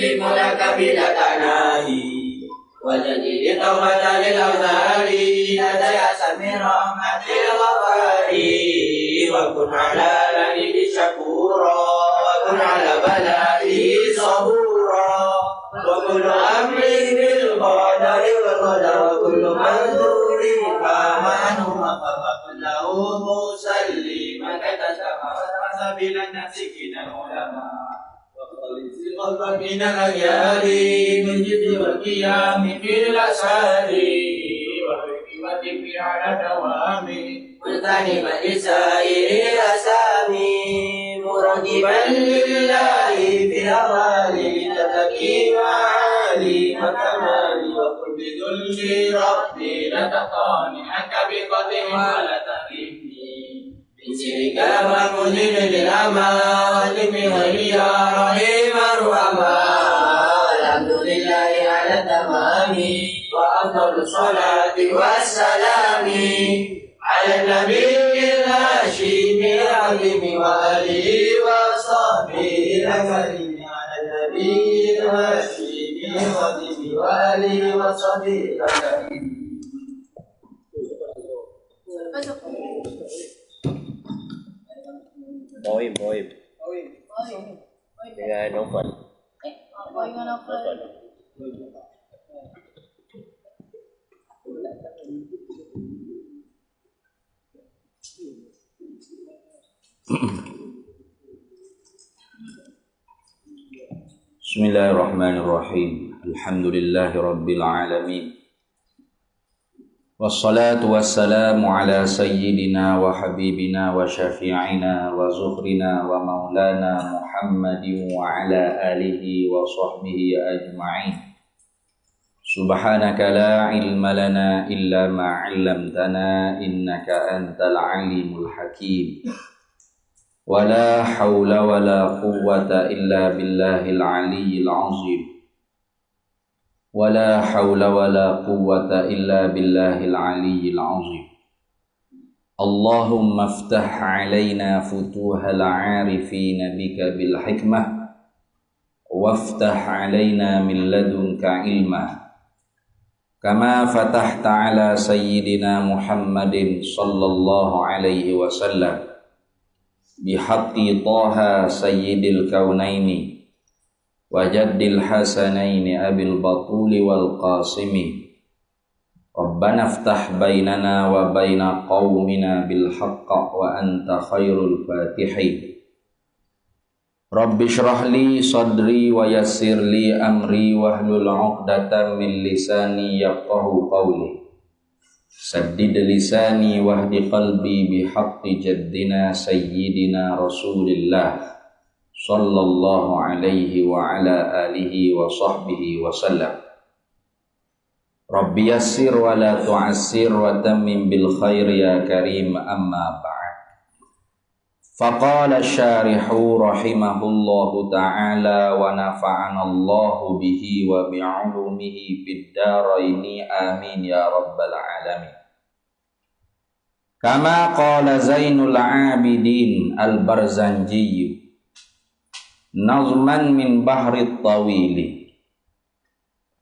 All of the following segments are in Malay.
أسلم لك بلا تناهي وجدد توبة للأوزار نتيأس من رحمة الغفار وكن على لعنه شكورا وكن على بلائه صبورا وكل أمر بالقدر والقدر وكل منظور فمنه فقل له مسلما كتشفى بلا الناس كنا العلماء قلبك من الأجيال من جد والقيام في الأسهار والحكمة في على دوام ملتهما لسائر الأسامي مرغبا لله في الأمال تتقي معالي وكمالي وقل بذل ربي لتقاني عنك بقدر ولا تقيني بسرك ومذل للأمال بغير يا رحيم الرحمن الحمد لله على التمام وأفضل الصلاة والسلام على النبي الهاشم العظيم وآله وصحبه الأكرم على النبي الهاشم العظيم وآله وصحبه الأكرم. Boim. Dengan Novel. Bismillahirrahmanirrahim. Alhamdulillahi rabbil alamin. Wassalatu wassalamu ala sayyidina wa habibina wa syafi'ina wa zuhrina wa maulana Muhammadin wa ala alihi wa sahbihi ajma'in. Subhanaka la ilma lana illa ma 'allamtana innaka antal alimul hakim. Wa la hawla wa la quwwata illa billahil aliyyil azim. ولا حول ولا قوة إلا بالله العلي العظيم. اللهم افتح علينا فتوح العارفين بك بالحكمة وافتح علينا من لدنك علما كما فتحت على سيدنا محمد صلى الله عليه وسلم بحق طه سيد الكونين وجد الحسنين أبي البطول والقاسم ربنا افتح بيننا وبين قومنا بالحق وأنت خير الفاتحين رب اشرح لي صدري ويسر لي أمري واحلل عقدة من لساني يفقه قولي سدد لساني واهد قلبي بحق جدنا سيدنا رسول الله sallallahu alaihi wa ala alihi wa sahbihi wa sallam. Rabbi yassir wa la tu'assir wa tammim bil khair ya karim amma ba'd. Faqala syarihu rahimahullahu ta'ala wa nafa'ana Allahu bihi wa bi'ulumihi fid daraini amin ya rabbal alamin. Kama qala Zainul Abidin al-Barzanji nazman min bahri tawili.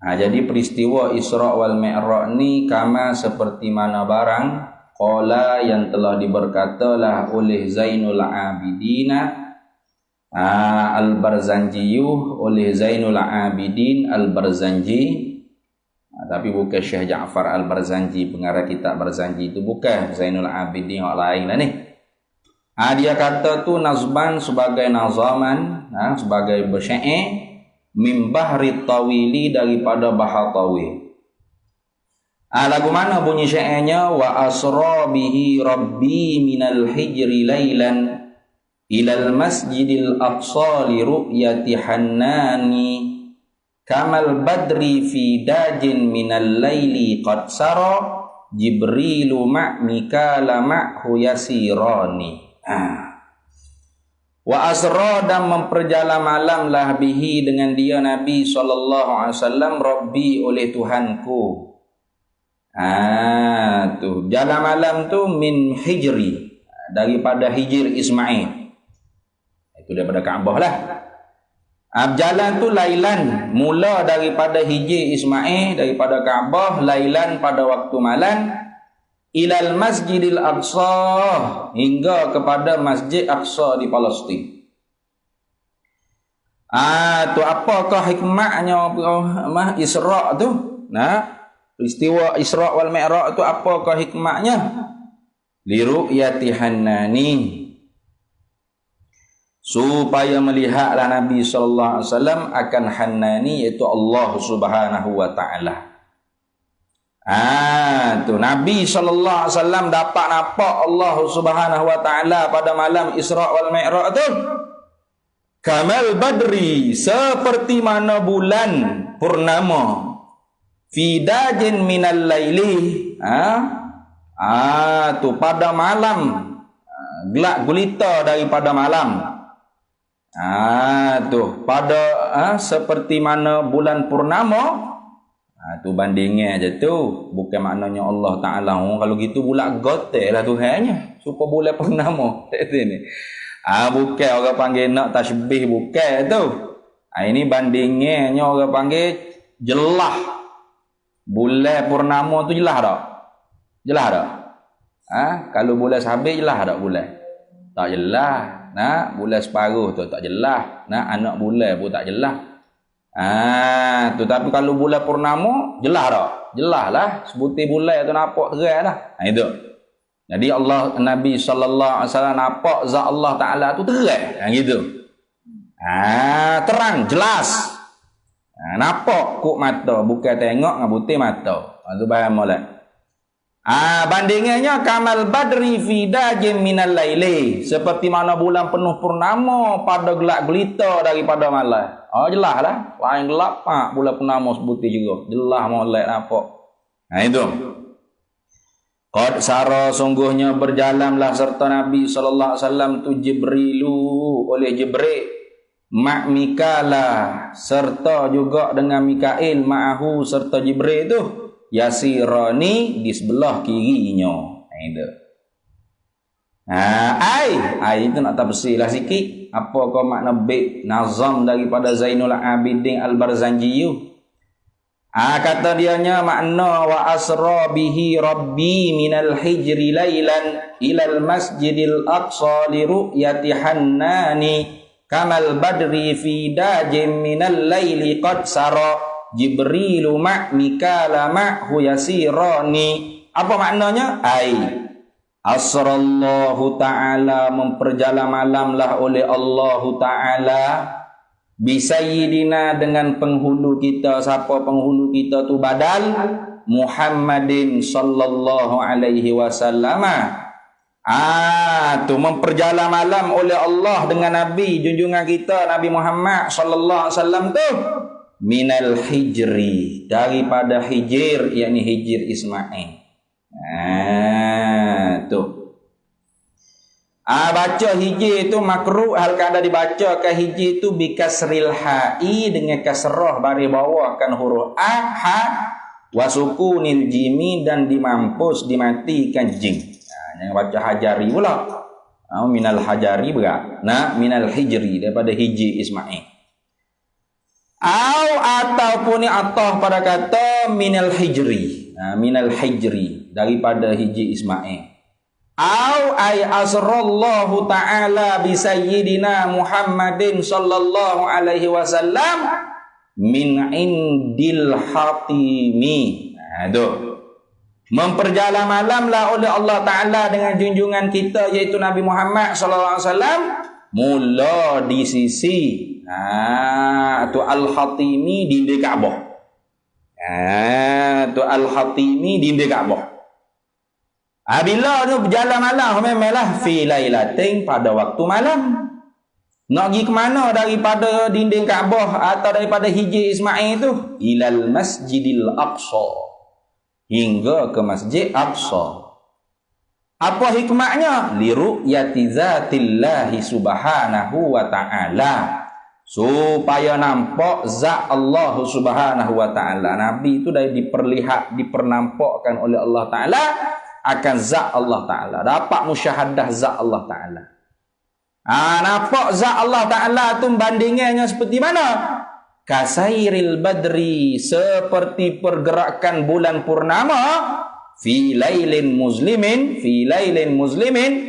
Nah, jadi peristiwa Isra wal Mi'raj ini kama seperti mana barang qala yang telah diberkatalah oleh Zainul Abidin al-Barzanji, oleh Zainul Abidin al-Barzanji. Nah, tapi bukan Syekh Ja'far al-Barzanji pengarang kitab Barzanji, itu bukan Zainul Abidin yang lain lah ni. Dia kata tu nazban sebagai nazaman, sebagai bersyair min bahri tawili, daripada bahar tawil. Lagu mana bunyi syairnya? Wa asra bihi rabbi minal hijri laylan ilal masjidil aqsa li ru'yati hannani kamal badri fi dajin minal layli qad sara jibrilu ma'mikala ma'hu yasirani. Wa asra, dan memperjala malam lah bihi dengan dia Nabi SAW Rabbi, oleh Tuhanku. Tu jala malam tu min hijri, daripada hijir Ismail, itu daripada Kaabah lah. Berjalan tu lailan, mula daripada hijir Ismail, daripada Kaabah, lailan pada waktu malam, ilal Masjidil Aqsa, hingga kepada Masjid Aqsa di Palestin. Tu apakah hikmahnya Isra' tu? Peristiwa Isra' wal Mi'raj tu apakah hikmahnya? Li ru'yati Hannani, supaya melihatlah Nabi sallallahu alaihi wasallam akan Hannani, iaitu Allah Subhanahu wa taala. Tu Nabi sallallahu alaihi wasallam dapat nampak Allah Subhanahu wa taala pada malam Isra wal Mi'raj tu. Kamal badri, seperti mana bulan purnama, fi dajin minal laili, tu pada malam, gelap gulita daripada malam. Tu pada seperti mana bulan purnama. Tu bandingnya je tu. Bukan maknanya Allah Ta'ala kalau gitu bulat gotel lah Tuhannya supaya bulan purnama. Bukan orang panggil nak tasbih, bukan tu. Ini bandingnya orang panggil jelah. Bulan purnama tu jelas tak? Jelas tak? Kalau bulan sabit jelas tak bulan? Tak jelas. Bulan separuh tu tak jelas. Anak bulan pun tak jelas. Tapi kalau bulan purnama jelas tak? Jelas lah. Sebutir bulan tu nampak terang lah. Itu. Jadi Nabi sallallahu alaihi wasallam nampak zat Allah Taala tu terang. Gitu. Terang, jelas. Nampak kok mata, bukan tengok dengan butir mata. Tu faham molek. Bandingannya kamal badri fi dajin minal laili, seperti mana bulan penuh purnama pada gelap gelita daripada malam. Jelas lah. Lain gelap bulan purnama sebutir juga. Jelas molek nampak. Itu. Qad sara, sungguhnya berjalanlah serta Nabi sallallahu alaihi wasallam tu Jibrilu, oleh Jibril, mak Mikala, serta juga dengan Mikail, ma'ahu serta Jibril tu, yasirani, di sebelah kirinya. Itu. Ai itu nak tafsir lah sikit. Apakah makna bait nazam daripada Zainul Abidin Al-Barzanji? Kata dianya makna wa asra bihi rabbi minal hijri lailan ilal masjidil aqsa li ru'yati hannani kamal badri fi dajin minal laili qad sara Jibrilu ma' Mikala ma'hu yasirani. Apa maknanya? Asrallahu ta'ala, memperjala malamlah oleh Allah Ta'ala, bisayyidina, dengan penghulu kita. Siapa penghulu kita tu? Badal Muhammadin sallallahu alaihi wasallam. Tu memperjala malam oleh Allah dengan Nabi junjungan kita Nabi Muhammad sallallahu alaihi wasallam tu, minal hijri, daripada hijir, yakni hijir Ismail. Tu baca hijir itu makruh hal kada dibaca ke hijir itu bikasril ha'i, dengan kasrah baris bawah kan huruf ha, wasukunil jimi, dan dimampus dimatikan jim. Jangan baca hajari pula. Minal hajari berat. Minal hijri, daripada hijir Ismail. Ataupun atah pada kata minal hijri. Minal hijri, daripada hijir Ismail. Ay asrallahu ta'ala bi sayyidina Muhammadin sallallahu alaihi wasallam min indil hatimi. Memperjala malamlah oleh Allah Ta'ala dengan junjungan kita, iaitu Nabi Muhammad sallallahu alaihi wasallam, mula di sisi tu al-hatimi, dinding Kaabah. Tu al-hatimi, dinding Kaabah. Bila tu berjalan malam, memanglah fi lailatin, pada waktu malam. Nak pergi ke mana daripada dinding Kaabah atau daripada hijir Ismail tu? Ilal Masjidil Aqsa, hingga ke Masjid Aqsa. Apa hikmahnya? Li ru'yati zatillahi subhanahu wa ta'ala, supaya nampak zat Allah Subhanahu wa ta'ala. Nabi itu dah dipernampakkan oleh Allah Ta'ala akan zat Allah Ta'ala, dapat musyahadah zat Allah Ta'ala. Nampak zat Allah Ta'ala tu bandingannya seperti mana? Kasairil badri, seperti pergerakan bulan purnama, fi lailin muslimin,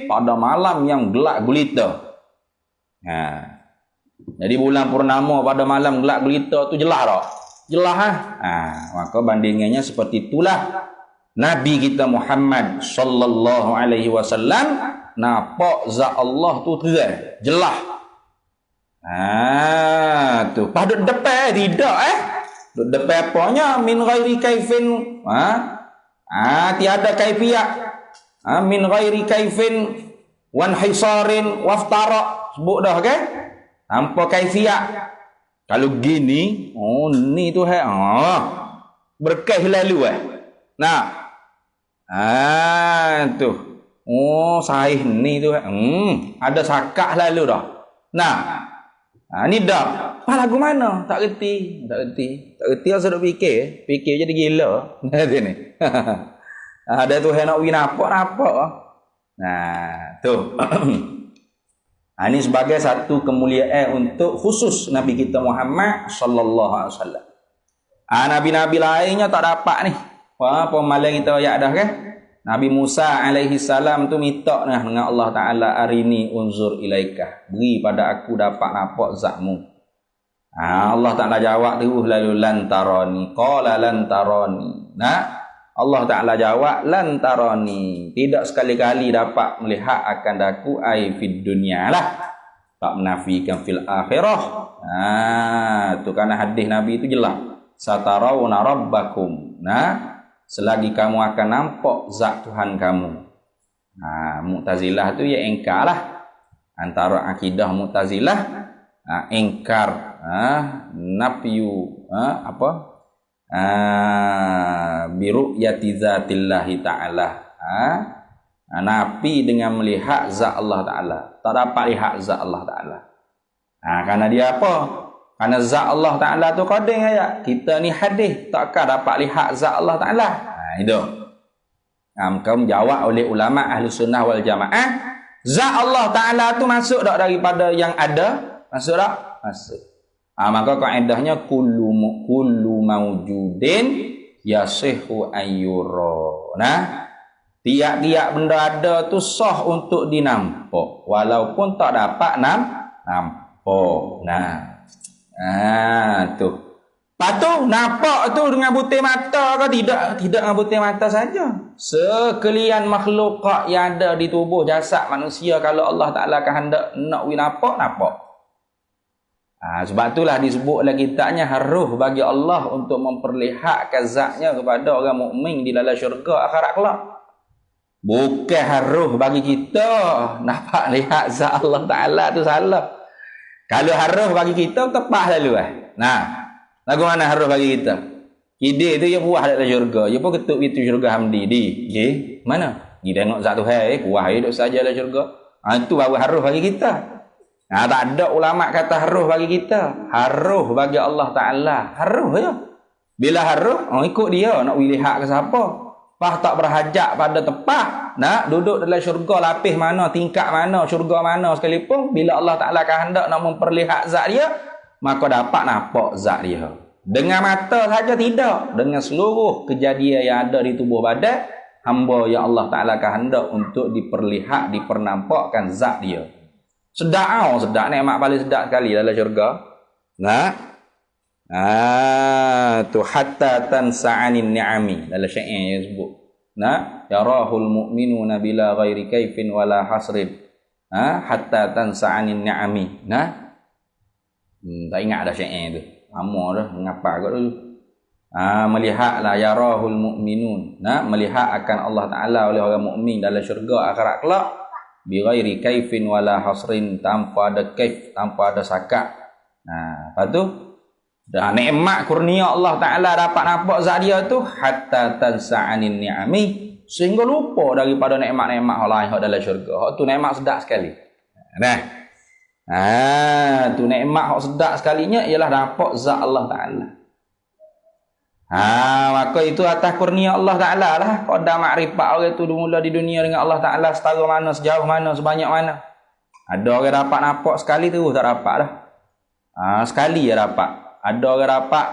pada malam yang gelap gulita. Jadi bulan purnama pada malam gelap gulita tu jelas tak? Jelas maka bandingannya seperti itulah Nabi kita Muhammad sallallahu alaihi wasallam nampak zat Allah tu terang, jelas. Tu pada depan tidak duk depan apanya min ghairi kaifin tiada kaifiat min ghairi kaifin wan hisarin waftara sebut dah ke tanpa kaifiat. Kalau gini ni tu berkah lalu tu sahih ni tu ada sakak lalu dah. Ni dah lagu mana tak reti asal duk fikir jadi gila ni. Ada tu nak win nampak tu. Ini sebagai satu kemuliaan untuk khusus Nabi kita Muhammad sallallahu alaihi wasallam. Nabi-nabi lainnya tak dapat ni. Pemalang kita ayat dah kan? Nabi Musa alaihi salam tu minta dengan Allah Taala, arini unzur ilaikah, beri pada aku dapat nampak zatmu. Allah Taala jawab terus lalu lantarani, qala lantarani. Allah Taala jawab lantarani, tidak sekali-kali dapat melihat akan aku ai fid dunya lah, tak menafikan fil akhirah. Tu karena hadis Nabi itu jelas, satarawna rabbakum, selagi kamu akan nampak zat Tuhan kamu. Mu'tazilah tu ya engkar lah. Antara akidah Mu'tazilah engkar nafyu biru'yati zatillahi ta'ala. Nafi dengan melihat zat Allah Ta'ala. Tak dapat lihat zat Allah Ta'ala. Karena dia apa? Karena zat Allah Ta'ala tu qadim ayat. Kita ni hadis takkan dapat lihat zat Allah Ta'ala. Itu. Maka menjawab oleh ulama ahli sunnah wal jamaah, zat Allah Ta'ala tu masuk tak daripada yang ada? Masuk tak? Masuk. Maka kaedahnya kullu mawjudin yasihu ayyura. Tiap-tiap benda ada tu sah untuk dinampak walaupun tak dapat nampak. Tu. Patu nampak tu dengan butir mata ke tidak? Tidak dengan butir mata saja. Sekalian makhluk yang ada di tubuh jasad manusia, kalau Allah Taala kehendak nak nampak. Sebab itulah disebut dalam kitabnya haruh bagi Allah untuk memperlihatkan zatnya kepada orang mukmin di dalam syurga akhirat kelak. Bukan haruh bagi kita nampak lihat zat Allah Taala tu salah. Kalau haruh bagi kita tepat lalu lagu mana haruh bagi kita? Ide tu dia puas dalam syurga. Dia pun ketuk pintu syurga Hamdi. Mana? Dia tengok zat Tuhan puas hidup saja dalam syurga. Itu baru haruh bagi kita. Tak ada ulama kata haruh bagi kita. Haruh bagi Allah Ta'ala. Haruh je. Bila haruh, ikut dia nak lihat ke siapa. Tak berhajat pada tempat. Duduk dalam syurga lapis mana, tingkat mana, syurga mana sekalipun. Bila Allah Ta'ala kehendak nak memperlihat zat dia, maka dapat nampak zat dia. Dengan mata saja tidak. Dengan seluruh kejadian yang ada di tubuh badan, hamba yang Allah Ta'ala kehendak untuk dipernampakkan zat dia. Sedap nikmat paling sedap sekali dalam syurga. Tu hatta tansa'anin ni'ami dalam syair yang sebut. Yarahul mu'minuna bila ghairi kaifin wala hasrin. Hatta tansa'anin ni'ami. Tak ingat dah syair tu. Lama dah mengapa kot dulu. Melihatlah yarahul mu'minun. Melihat akan Allah Taala oleh orang mukmin dalam syurga akhirat kelak. Bi ghairi kaifin wala hasrin, tanpa ada kaif, tanpa ada sakak. Lepas tu dah nikmat kurnia Allah Taala dapat nampak zat dia tu hatta tansa'anin ni'ami, sehingga lupa daripada nikmat-nikmat Allah yang dalam syurga. Hak tu nikmat sedap sekali. Tu nikmat hak sedap sekalinya ialah nampak zat Allah Taala. Maka itu atas kurnia Allah Ta'ala lah. Qadar makrifat orang itu mula di dunia dengan Allah Ta'ala setara mana, sejauh mana, sebanyak mana. Ada orang dapat nampak sekali terus tak dapat dah. Sekali ya dapat. Ada orang dapat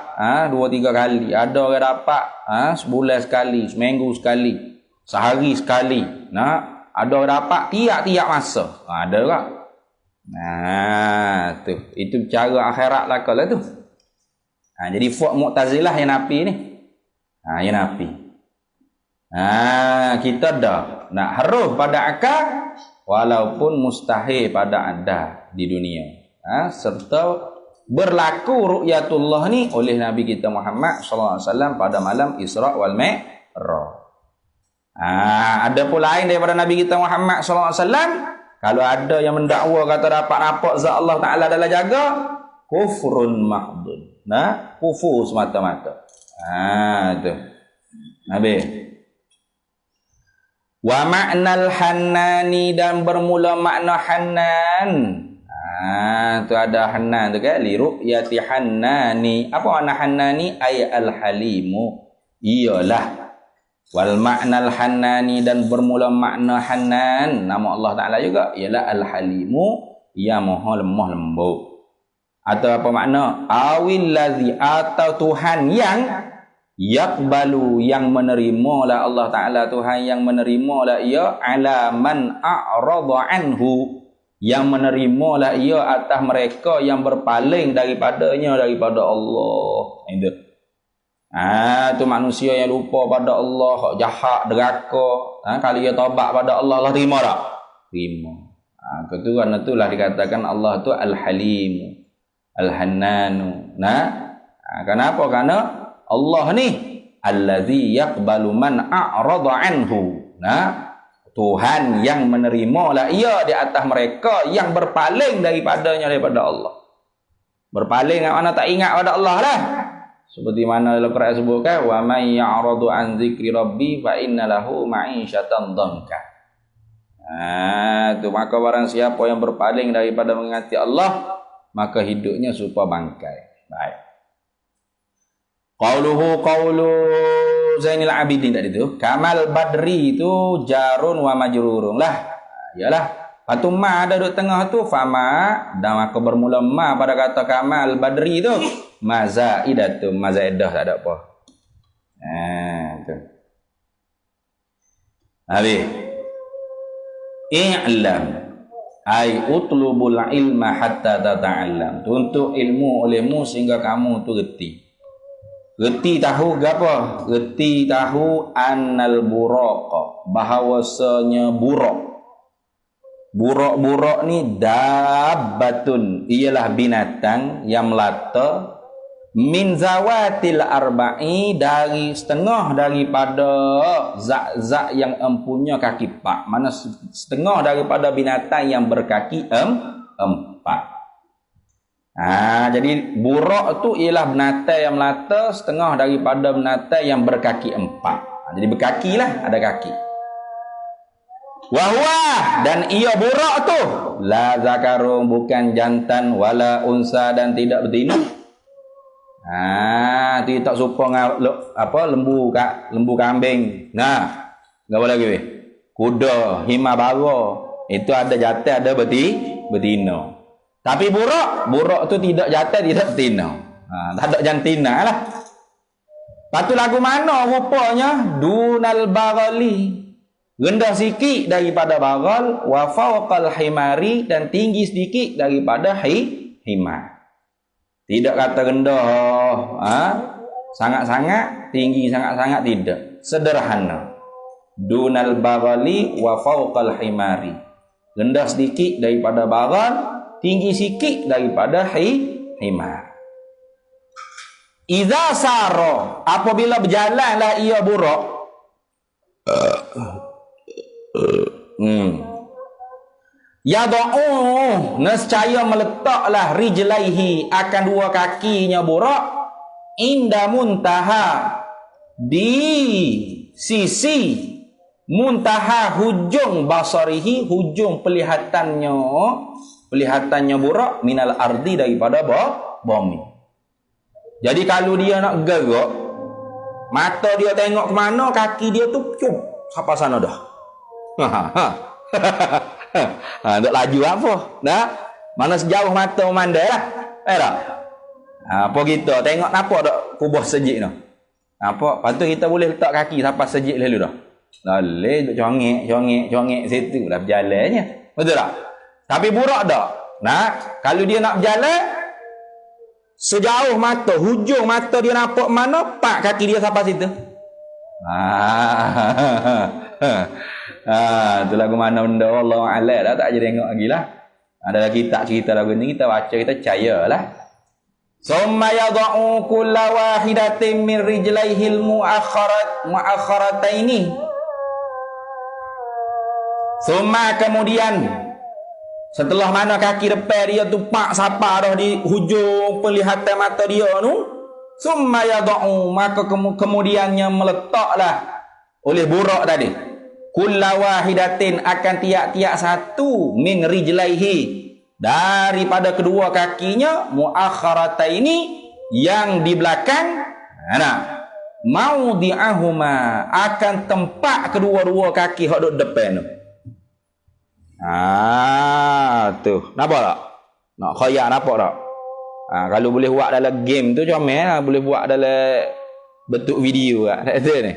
2-3 kali. Ada orang dapat sebulan sekali, seminggu sekali, sehari sekali. Ada orang dapat tiap-tiap masa. Ada tak? Tu. Itu cara akhirat lah kalau tu. Jadi fuq Mu'tazilah yang nafi ni. Yang nafi. Kita dah nak harus pada akal walaupun mustahil pada ada di dunia. Serta berlaku ru'yatullah ni oleh Nabi kita Muhammad sallallahu alaihi wasallam pada malam Isra wal Mi'raj. Ada pun lain daripada Nabi kita Muhammad sallallahu alaihi wasallam, kalau ada yang mendakwa kata dapat nampak zat Allah Taala dalam jaga, kufrun mahdud. Kufur semata-mata. Tu. Nabi. Wa ma'nal hannani, dan bermula makna hannan. Tu ada hannan tu kan, li ru'yati hannani. Apa makna hannani? Ay al-halimu, iyalah. Wal ma'nal hannani, dan bermula makna hannan, nama Allah Taala juga ialah al-halimu, yang maha lemah lembut. Atau apa makna? Awil ladzi, atau Tuhan yang yakbalu, yang menerima lah Allah Ta'ala, Tuhan yang menerima lah ia, ala man a'rada anhu, yang menerima lah ia atas mereka yang berpaling daripadanya, daripada Allah. Itu. Tu manusia yang lupa pada Allah, hak jahat, deraka. Kalau ia taubat pada Allah, Allah terima tak? Terima. Keturunan itulah dikatakan Allah tu Al-Halim, Al-Hannanu. Kenapa? Kerana Allah ni allazi yaqbalu man a'rada anhu. Tuhan yang menerima lah ia di atas mereka yang berpaling daripadanya, daripada Allah. Berpaling kat mana? Tak ingat pada Allah lah. Seperti mana dalam Quran sebutkan, wa may ya'radu an dzikri rabbi fa inna lahu ma'isyatan dhanka. Tu maka barang siapa yang berpaling daripada mengingati Allah, maka hidupnya serupa bangkai. Baik. Qauluhu qaulu Zainul Abidin tadi tu, Kamal Badri tu jarun wa majrurun lah. Yalah, patu ma ada duduk tengah tu, fama, dan maka bermula ma pada kata Kamal Badri tu, mazaidah, tak ada apa. Tu. Habis. I'lam, ai utlubul ilma hatta tata'allam. Tuntut ilmu olehmu sehingga kamu tu reti. Reti tahu apa? Reti tahu annal buraqa, bahawasanya buraq. Buraq-buraq ni dabbatun, ialah binatang yang melata, min zawatil arba'i, dari setengah daripada zat-zat yang empunya kaki empat. Mana setengah daripada binatang yang berkaki empat. Jadi buraq tu ialah binatang yang melata, setengah daripada binatang yang berkaki empat. Jadi berkaki lah, ada kaki. Wahwa, dan ia buraq tu la zakarun, bukan jantan, wala unsa, dan tidak betina. Dia tak serupa lembu kambing. Apa lagi weh? Kuda, hima bara. Itu ada jantan, ada betina. Tapi buraq tu tidak jantan, tidak betina. Tak ada jantina lah. Patu lagu mana rupanya? Dunal bagali, rendah sikit daripada bagal, wa fawqal himari, dan tinggi sedikit daripada himar. Tidak kata rendah, sangat-sangat, tinggi sangat-sangat, tidak. Sederhana. Dunal bagali wa fawqal himari, rendah sedikit daripada bagal, tinggi sikit daripada himar. Iza saro, apabila berjalanlah ia buraq, yada'u, nescaya meletaklah rijlaihi, akan dua kakinya buraq, inda muntaha, di sisi muntaha, hujung basarihi, hujung pelihatannya buraq, minal ardi, daripada bumi. Jadi kalau dia nak gerak, mata dia tengok ke mana, kaki dia tu sampai sana dah. Dok laju apa? Nah, mana sejauh mata memandai lah. Tak? Apa kita tengok nampak dok kubah sejik tu. Nampak? Lepas tu kita boleh letak kaki sampai sejik lalu dah. Lalu duk congek situ dah berjalannya. Betul tak? Tapi burak tak? Nah, kalau dia nak berjalan sejauh mata, hujung mata dia nampak mana, pak kaki dia sampai situ. Tu lagu mana benda Allah Alam dah tak jadi tengok lagi lah. Ada kitab cerita lagu ni, kita baca, kita percayalah. Summa yada'u kulla wahidatin min rijlaihil mu'akharataini. Summa kemudian setelah mana kaki depan dia tu pak sapa dah di hujung penglihatan mata dia tu, summa yada'u maka kemudiannya meletaklah oleh burak tadi kulla wahidatin akan tiap-tiap satu min rijlaihi daripada kedua kakinya muakharataini yang di belakang maudi'ahuma akan tempat kedua-dua kaki hak duk depan tu. Tu nampak tak? Nak khoyak nampak tak? Kalau boleh buat dalam game tu comel lah, boleh buat dalam bentuk video lah. Tak ada ni.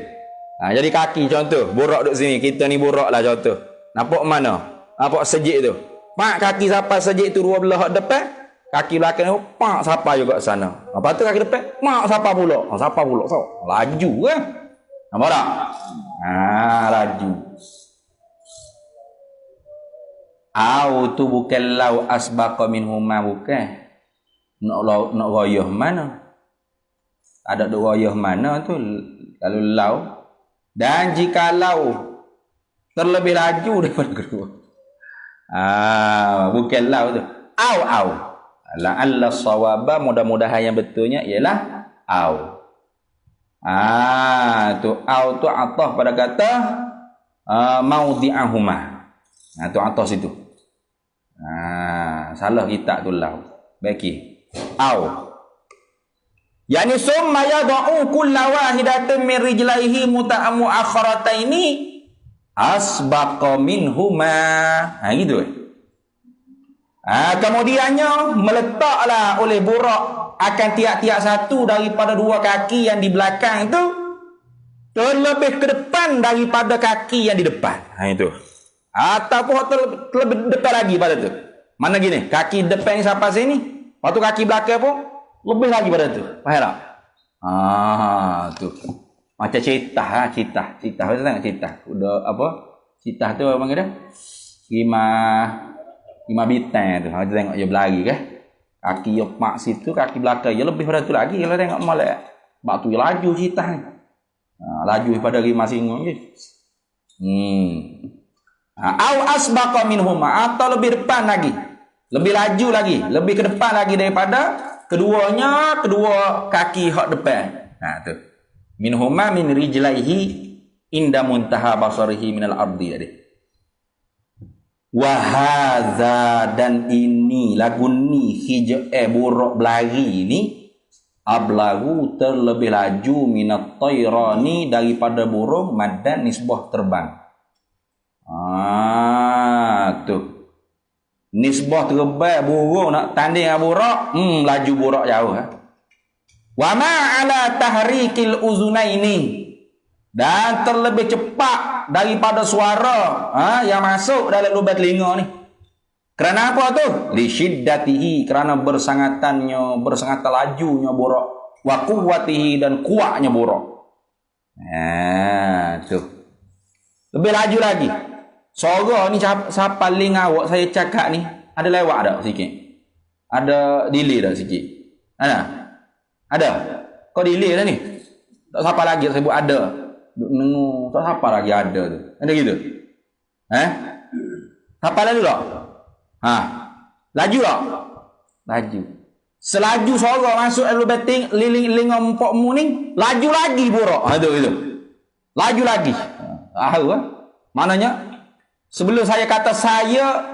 Jadi kaki contoh, burak duduk sini, kita ni burak lah contoh. Nampak mana? Nampak sejik tu. Pak kaki sampai sejik tu dua belah depan, kaki belakang tu pak sampai juga ke sana. Lepas tu kaki depan, pak sampai pula. Sampai pula. So, laju kan? Nampak tak? Laju. Tu bukan lau asbaqa minhuma bukan. Nak royah mana? Ada duk royah mana tu kalau lau. Dan jikalau terlebih laju daripada kedua. Bukan lau tu. Au. La'alla sawaba, mudah-mudahan yang betulnya ialah au. Tu au tu atah pada kata maudi'ahuma. Tu atas situ. Salah kitab tu lau. Baiki. Au. Yani summa yada'u kulla wahidatin min rijlaihi muta'ammu akharataini asbaqa minhuma. Gitu. Kemudiannya meletaklah oleh burak akan tiap-tiap satu daripada dua kaki yang di belakang itu terlebih ke depan daripada kaki yang di depan. Itu. Ataupun terlebih depan lagi pada tu. Mana gini? Kaki depan ni sampai sini. Waktu kaki belakang pun lebih lagi pada tu. Faham tak? Tu. Macam citah. Citah. Kita tengok citah. Udah apa? Citah tu apa panggil dia? Lima bintang tu. Kita tengok dia berlari kan? Kaki dia mak situ, kaki belakang dia lebih pada tu lagi. Kalau tengok malak. Sebab tu dia laju citah ni. Laju daripada lima singa je. Au asbaqa minhuma, atau lebih depan lagi. Lebih laju lagi, lebih ke depan lagi daripada kedua kaki hak depan. Tu. Minhuma min rijlaihi inda muntaha basarihi minal ardi tadi. Wa hadza, dan ini lagu ni burak belari ni ablagu terlebih laju minat tayrani daripada burung madan nisbah terbang. Tu. Nisbah terbang burung nak tanding dengan burak, laju burak jauh. Wa ma ala tahrikil uzunaini, dan terlebih cepat daripada suara yang masuk dalam lubang telinga ni. Kerana apa tu? Li syiddatihi, kerana bersangatan lajunya burak, wa quwwatihi, dan kuatnya burak. Tu. Lebih laju lagi. Suara ni siapa link awak saya cakap ni ada lewat tak sikit? Ada delay tak sikit? Ada? Kau delay dah ni? Tak siapa lagi sebut ada. Tak siapa lagi ada tu. Ada gitu? Siapa lagi tak? Laju tak? Laju. Selaju suara masuk dalam betting liling empokmu ni, laju lagi burak. Itu. Laju lagi. Maknanya sebelum saya kata saya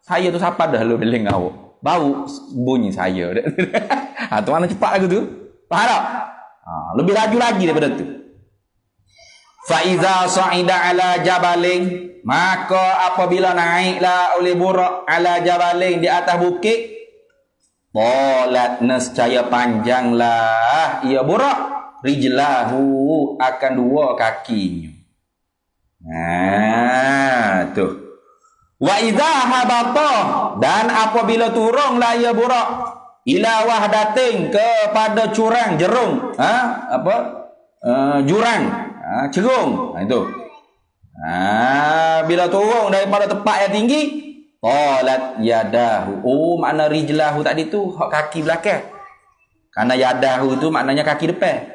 tu siapa dah lu beling awak. Bau bunyi saya. Tu mana cepat lagu tu? Faham tak? Lebih laju lagi daripada tu. Fa iza sa'ida ala jabalin, maka apabila naiklah oleh burak ala jabalin di atas bukit, talat nescaya panjanglah ia burak rijlahu akan dua kakinya. Nah, tuh. Wa idza habata, dan apabila turunlah ia burak ila wahdatin kepada curang jerung, jurang, cerung. Nah, itu. Bila turun daripada tempat yang tinggi, talat yadahu. Oh, makna rijlahu tadi tu kaki belakang. Karena yadahu tu maknanya kaki depan.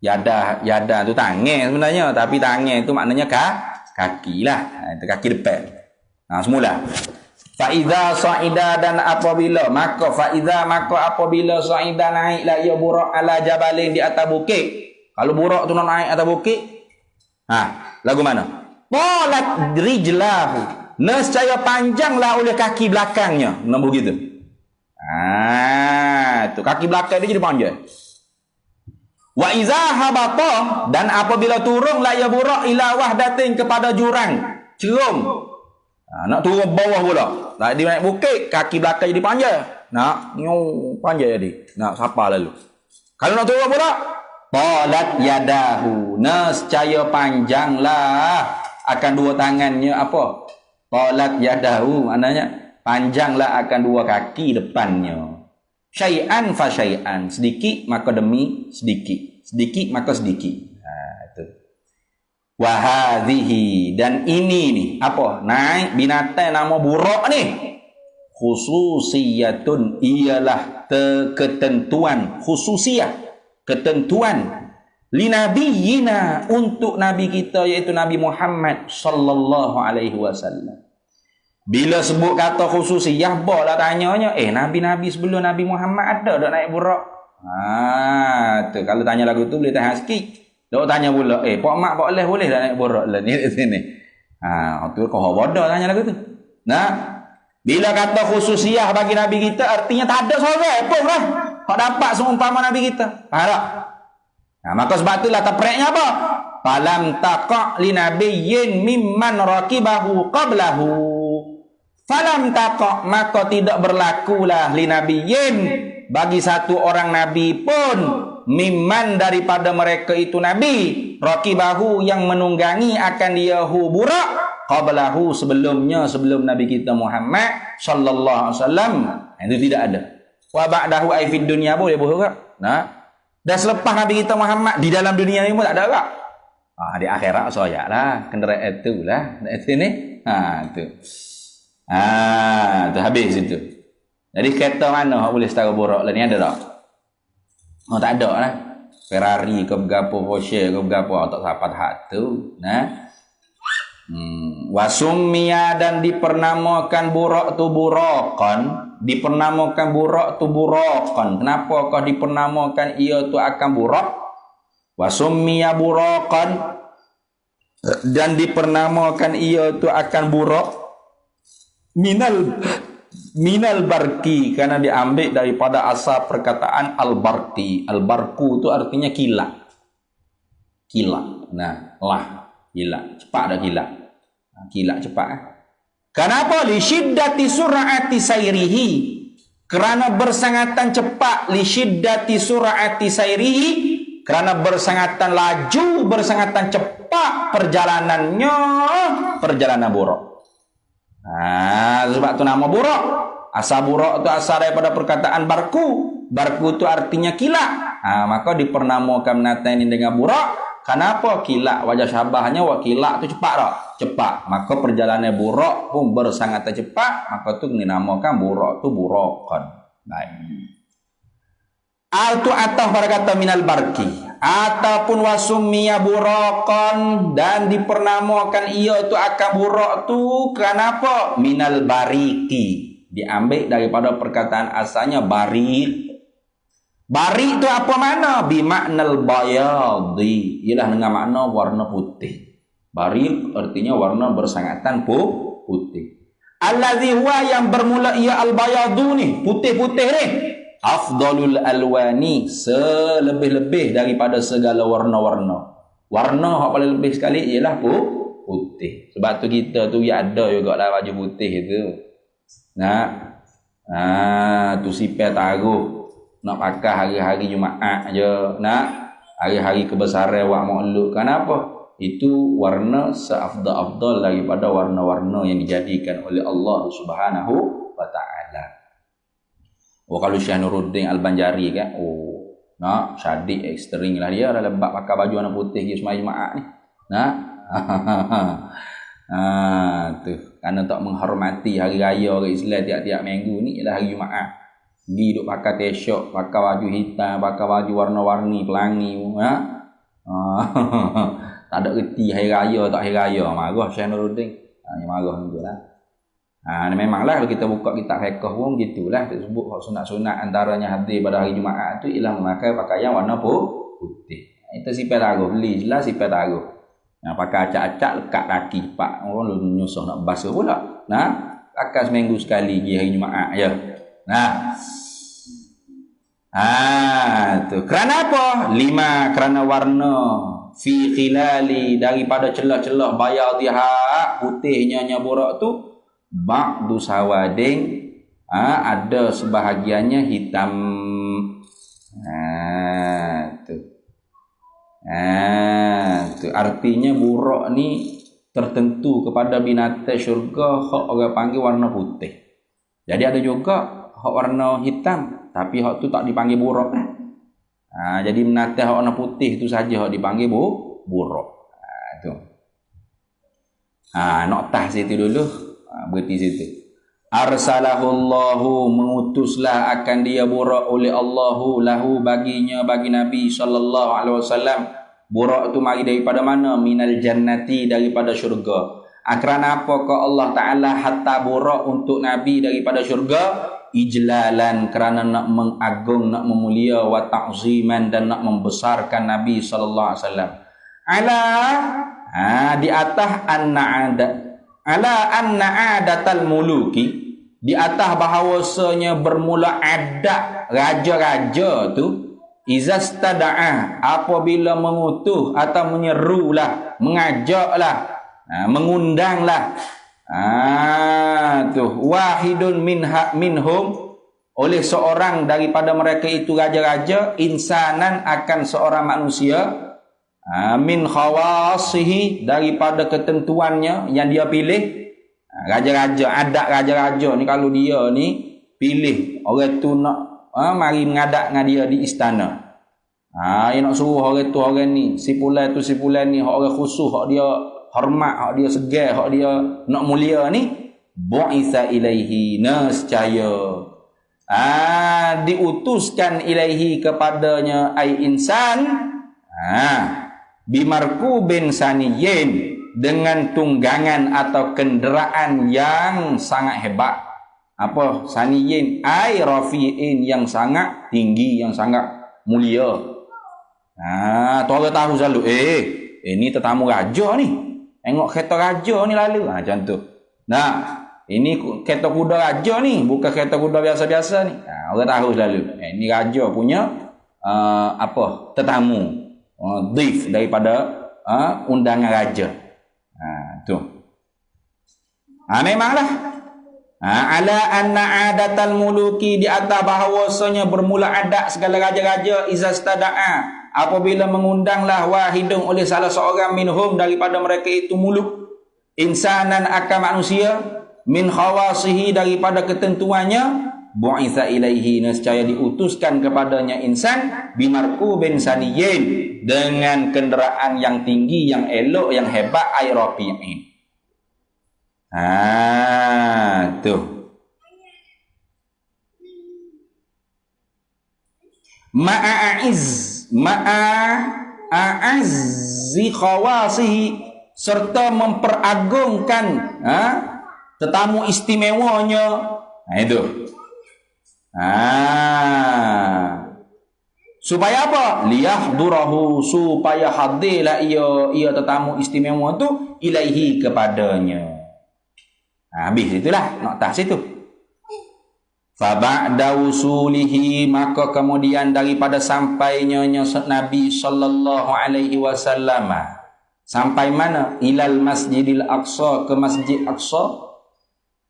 Yadah tu tangan sebenarnya, tapi tangan tu maknanya kaki lah. Itu kaki depan. Semula. Fa iza sa'ida, dan apabila maka apabila sa'ida naiklah ia burak ala jabalin di atas bukit. Kalau burak tu nak naik atas bukit, lagu mana? Talat rijlahu, nescaya panjanglah oleh kaki belakangnya. Nombor gitu. Tu kaki belakang dia jadi panjang. Wa iza habata, dan apabila turunlah ia burak ila wahdatin kepada jurang, cerung. Nak turun bawah pula. Tak dia naik bukit, kaki belakang jadi panjang. Nak panjang jadi. Nak siapa lalu? Kalau nak turun pula, talat yadahu, nescaya panjanglah akan dua tangannya apa? Talat yadahu, maknanya panjanglah akan dua kaki depannya. Syai'an fa syai'an, sedikit maka demi sedikit, sedikit maka sedikit. Itu. Wa hadhihi, dan ini nih apa? Naik binatang nama burak ni. Khususiyatun, ialah ketentuan, khususiyah, ketentuan linabiyina, untuk nabi kita iaitu Nabi Muhammad sallallahu alaihi wasallam. Bila sebut kata khususiyah, boleh tanyanya, nabi-nabi sebelum Nabi Muhammad ada dak naik burak? Tu kalau tanya lagu tu boleh tahan sikit. Dok tanya pula, pak mak boleh dak naik burak lah ni sini. Tu kau bodoh tanya lagu tu. Nah, bila kata khususiyah bagi nabi kita, artinya tak ada seorang pun lah hak dapat seumpama nabi kita. Faham tak? Maka sebab itulah tapreknya apa? Falam taqa li nabiyyin mimman raqibahu qablahu. Falam taqa, maka tidak berlakulah li nabiyyin, bagi satu orang nabi pun, mimman daripada mereka itu nabi, raqibahu yang menunggangi akan dia burak, qablahu sebelumnya, sebelum nabi kita Muhammad sallallahu alaihi wasallam. Itu tidak ada. Wa ba'dahu ay fid dunya boleh burak. Dan selepas nabi kita Muhammad di dalam dunia ni pun tak ada burak. Di akhirat soyaklah kenderaan itulah. Itu ni. Tu. Tu habis itu. Jadi kereta mana boleh setara burak lah ni, ada tak? Tak ada lah. Ferrari ke berapa, Porsche ke berapa, tak sampai hak tu. Wasummiya, dan dipernamakan burak tu burakan. Dipernamakan burak tu burakan. Kenapa kau dipernamakan ia tu akan burak? Wasummiya burakan, dan dipernamakan ia tu akan burak minal barki, karena diambil daripada asal perkataan al-barki. Al-barku itu artinya kilat. Kilat. Kilat. Cepat dah kilat. Kilat cepat. Kenapa? Li syiddati sur'ati sayrihi, kerana bersangatan cepat. Li syiddati sur'ati sayrihi, kerana bersangatan laju, bersangatan cepat perjalanannya, perjalanan burak. Sebab tu nama burak. Asal burak tu asal daripada perkataan barku. Barku tu artinya kilat. Maka dipernamakan binatang ini dengan burak. Kenapa? Kilat, wajah syabahnya kilat tu cepat tak? Cepat. Maka perjalanan burak pun bersangatan cepat. Maka tu dinamakan burak tu burakan. Baik. Al tu atas pada kata minal barki, ataupun wasummiya burakan, dan dipernamakan ia tu akan burak tu kenapa? Minal bariki, diambil daripada perkataan asalnya barik. Barik tu apa makna? Bimaknal bayadi, ialah dengan makna warna putih. Barik artinya warna bersangatan putih. Allazi huwa, yang bermula ia al-bayadu ni, putih-putih ni. Afdalul alwani, selebih-lebih daripada segala warna-warna. Warna hak paling lebih sekali ialah putih. Sebab tu kita tu ya ada juga lah baju putih itu. Tu sipel taruh nak pakai hari-hari Jumaat je. Hari-hari kebesaran wak maulud. Kenapa? Itu warna seafdal-afdal daripada warna-warna yang dijadikan oleh Allah Subhanahu wa taala. Kalau Syekh Nuruddin Al-Banjari kan, syadik ekstring lah dia dalam bab pakai baju warna putih dia semai Jumaat ni. Tu kerana tak menghormati hari raya orang Islam tiap-tiap minggu ni ialah hari Jumaat. Pergi duk pakai t-shirt, pakai baju hitam, pakai baju warna-warni pelangi. Tak ada reti hari raya tak hari raya. Marah Syekh Nuruddin. Dia marah juga lah. Memanglah kalau kita buka kitab fiqh pun gitulah disebut sunat-sunat antaranya hadis pada hari Jumaat tu ialah memakai pakaian warna putih. Itu sipel taruh beli jelas sipel taruh. Pakai acak-acak lekat kaki pak orang lu nyusah nak basuh pula. Pakai seminggu sekali di hari Jumaat ya. Tu kerana apa? 5 kerana warna fi khilali daripada celah-celah bayadhiha putihnya nyaburak tu ba'du sawading ada sebahagiannya hitam. Tu artinya burak ni tertentu kepada binatang syurga hak orang panggil warna putih. Jadi ada juga hak warna hitam tapi hak tu tak dipanggil burak lah. Jadi binatang hak warna putih tu saja hak dipanggil burak. Tu. Noktah situ dulu. Berhenti situ. Arsalahullahu mengutuslah akan dia burak oleh Allahu lahu baginya bagi Nabi sallallahu alaihi wasallam. Burak tu mari daripada mana? Minal jannati daripada syurga. Kerana apa ke Allah Taala hatta burak untuk Nabi daripada syurga? Ijlalan kerana nak mengagung, nak memulia wa ta'ziman dan nak membesarkan Nabi sallallahu alaihi wasallam. Di atas anna adatal muluki di atas bahawasanya bermula adat raja-raja tu izastada'a apabila mengutuh atau menyerulah mengajaklah mengundanglah tu wahidun minhum oleh seorang daripada mereka itu raja-raja insanan akan seorang manusia min khawasihi daripada ketentuannya yang dia pilih. Raja-raja, adat raja-raja ni kalau dia ni pilih orang tu nak mari mengadak dengan dia di istana. Dia nak suruh orang tu orang ni, si fulan ni hak orang khusus, hak dia hormat, hak dia segar, hak dia nak mulia ni, bu'itsa ilaihi nascaya. Diutuskan ilaihi kepadanya ai insan. Bimarkubin saniyin dengan tunggangan atau kenderaan yang sangat hebat. Apa saniyin? Ai rafiin yang sangat tinggi, yang sangat mulia. Tu orang tahu selalu ini tetamu raja ni. Tengok kereta raja ni lalu. Macam tu. Ini kereta kuda raja ni, bukan kereta kuda biasa-biasa ni. Orang tahu selalu. Ini raja punya tetamu. Dhif daripada undangan raja. Tu. Memanglah. Ala anna adatal muluki di atas bahawasanya bermula adat segala raja-raja izastada'a apabila mengundanglah wahidun oleh salah seorang minhum daripada mereka itu muluk insanan akan manusia min khawasihi daripada ketentuannya bu'itsa ilaihi nescaya diutuskan kepadanya insan bimarkubin saniyin dengan kenderaan yang tinggi, yang elok, yang hebat airafi'in. Tu. Ma'a'azzi khawasihi serta memperagungkan tetamu istimewanya. Itu. Supaya apa? Liyahdurahu supaya hadirlah ia tetamu istimewa tu ilaihi kepadanya. Habis itulah noktah situ. Fa ba'da usulihi, maka kemudian daripada sampainya Nabi sallallahu alaihi wasallam sampai mana? Ilal Masjidil Aqsa, ke Masjid Aqsa.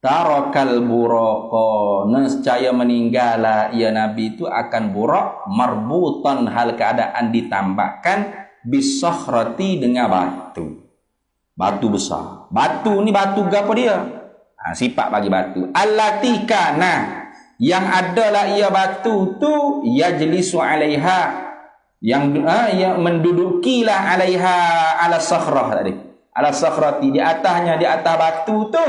Tarakal buraqa, nescaya meninggallah ia Nabi itu akan burak, marbutan hal keadaan ditambahkan bisakhrati dengan batu. Batu besar. Batu ni batu apa dia? Sifat bagi batu. Allati kana, yang adalah ia batu tu yajlisu alaiha, yang mendudukilah alaiha ala sakhrah tadi. Ala sakhrati, di atasnya, di atas batu tu.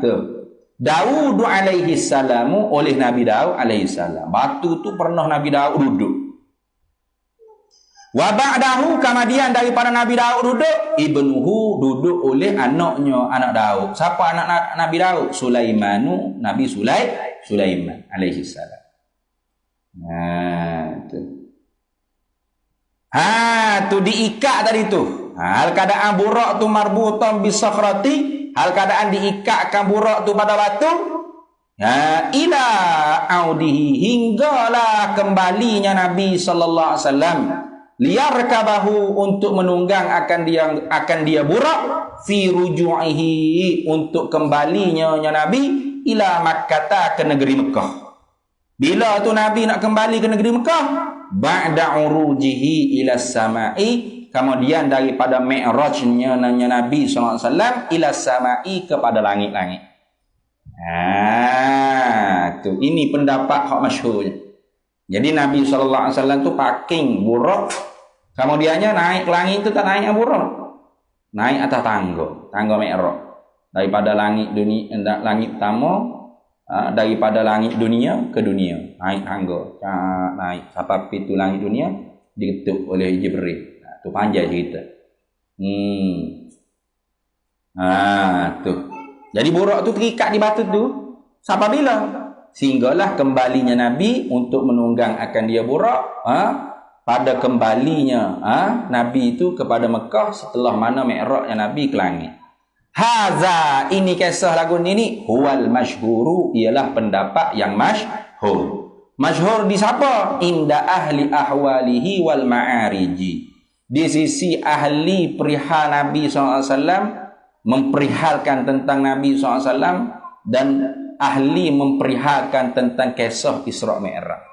Tu Daud alaihi salamu, oleh Nabi Daud alaihi salam. Batu tu pernah Nabi Daud duduk. Wa ba'dahu, kemudian daripada Nabi Daud duduk, ibnuhu, duduk oleh anaknya, anak Daud. Siapa anak Nabi Daud? Sulaimanu, Nabi Sulaiman alaihi salam. Tu diikat tadi tu. Hal keadaan burak tu marbutan bisakhrati, hal keadaan diikatkan burak tu pada batu. Ila audihi, hinggalah kembalinya Nabi sallallahu alaihi wasallam, liyarkabahu, untuk menunggang akan dia burak, fi ruju'ihi, untuk kembalinya Nabi ila Makkah, ke negeri Mekah. Bila tu Nabi nak kembali ke negeri Mekah? Ba'da urujihi ila samai, kemudian daripada mi'rajnya Nabi sallallahu alaihi wasallam ila samai, kepada langit-langit. Tu ini pendapat hak masyhurnya. Jadi Nabi sallallahu alaihi wasallam tu parking burak, kemudiannya naik ke langit tu, tak naik burak. Naik atas tangga mi'raj. Daripada langit dunia, langit pertama, daripada langit dunia ke dunia, naik tangga, naik sampai pintu langit dunia, diketuk oleh Jibril. Tu panjang cerita. Tu. Jadi burak tu terikat di batu tu sampai bila? Sehinggalah kembalinya Nabi untuk menunggang akan dia burak, pada kembalinya Nabi itu kepada Mekah setelah mana mi'rajnya Nabi ke langit. Haza, ini kisah lagu ini, huwal masyhuru, ialah pendapat yang masyhur. Masyhur di siapa? Inda ahli ahwalihi wal ma'ariji, di sisi ahli perihal Nabi SAW, memperihalkan tentang Nabi SAW, dan ahli memperihalkan tentang kisah Isra Mi'raj.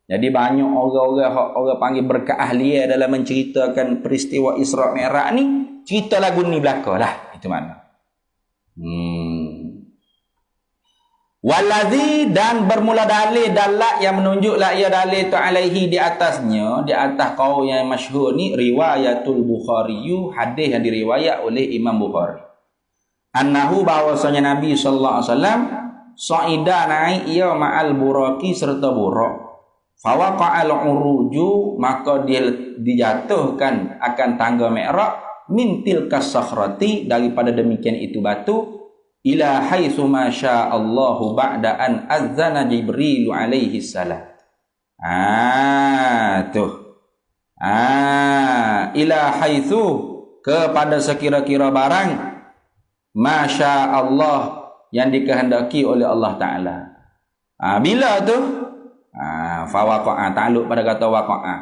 Jadi banyak orang panggil berkeahlian dalam menceritakan peristiwa Isra Mi'raj ni, cerita lagu ni belaka lah. Itu mana? Waladhi, dan bermula dalil dalat yang menunjuklah ia dalil tu alaihi, di atasnya, di atas qaul yang masyhur ni, riwayatul Bukhari, hadis yang diriwayat oleh Imam Bukhari. Annahu, bahwasanya Nabi sallallahu alaihi wasallam sa'ida, naik ia ma'al buraqi, serta burak. Fawaqa'al uruju, maka dia dijatuhkan akan tangga mi'raj, min tilkas sakhrati, daripada demikian itu batu, ila haitsu ma sya'allahu ba'da an azana Jibril alaihi salam. Ila haitsu, kepada sekira-kira barang, ma sya'allah, yang dikehendaki oleh Allah Ta'ala. Bila tu? Fawaqa'a, takluk pada kata waqa'a.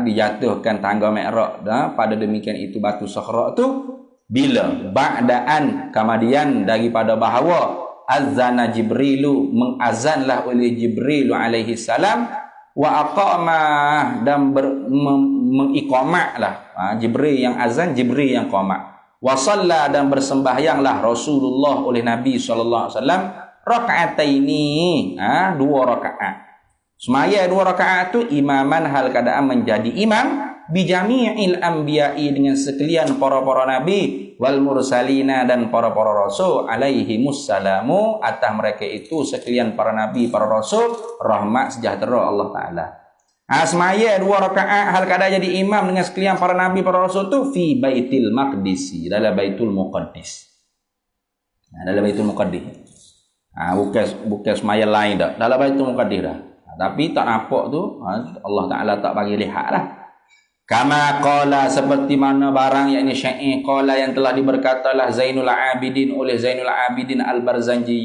Dijatuhkan tangga mi'raj, pada demikian itu batu sakhra tu. Bila? Ba'daan, kemudian daripada bahawa azana Jibrilu, mengazanlah oleh Jibril alaihi salam, wa aqamah, dan mengiqamatlah. Jibril yang azan, Jibril yang qamat. Wa shalla, dan bersembahyanglah Rasulullah oleh Nabi sallallahu alaihi wasallam, rakaataini, dua rakaat. Semaya dua rakaat tu imaman, hal keadaan menjadi imam, bijami'il anbiya'i, dengan sekalian para-para nabi, wal mursalina, dan para-para rasul, alaihimus salamu, atas mereka itu sekalian para nabi, para rasul, rahmat sejahtera Allah Ta'ala. Semaya dua rakaat, hal keadaan jadi imam dengan sekalian para nabi, para rasul tu, fi baitil maqdisi, dalam baitul muqaddis. Dalam baitul muqaddis. Bukan semaya lain dah, dalam baitul muqaddis dah. Tapi tak nampak tu, Allah Ta'ala tak bagi lihat lah. Kama qala, seperti mana barang yakni syair qala yang telah diberkatalah Zainul Abidin oleh Zainul Abidin Al-Barzanji,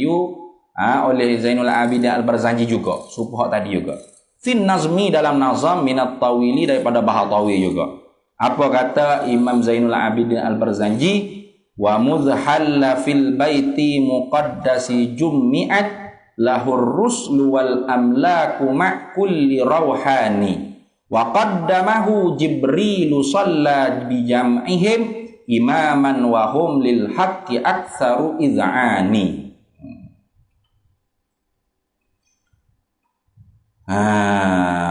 oleh Zainul Abidin Al-Barzanji juga, serupa tadi juga. Fin nazmi, dalam nazam, minat tawili, daripada Bahatawi juga. Apa kata Imam Zainul Abidin Al-Barzanji? Wa mudhalla fil baiti muqaddasi jummi'at lahur ruslu wal amlaku ma' kulli rawhani wa qaddamahu Jibrilu shalla bi jam'ihim imaman wa hum lil haqqi aktsaru iz'ani.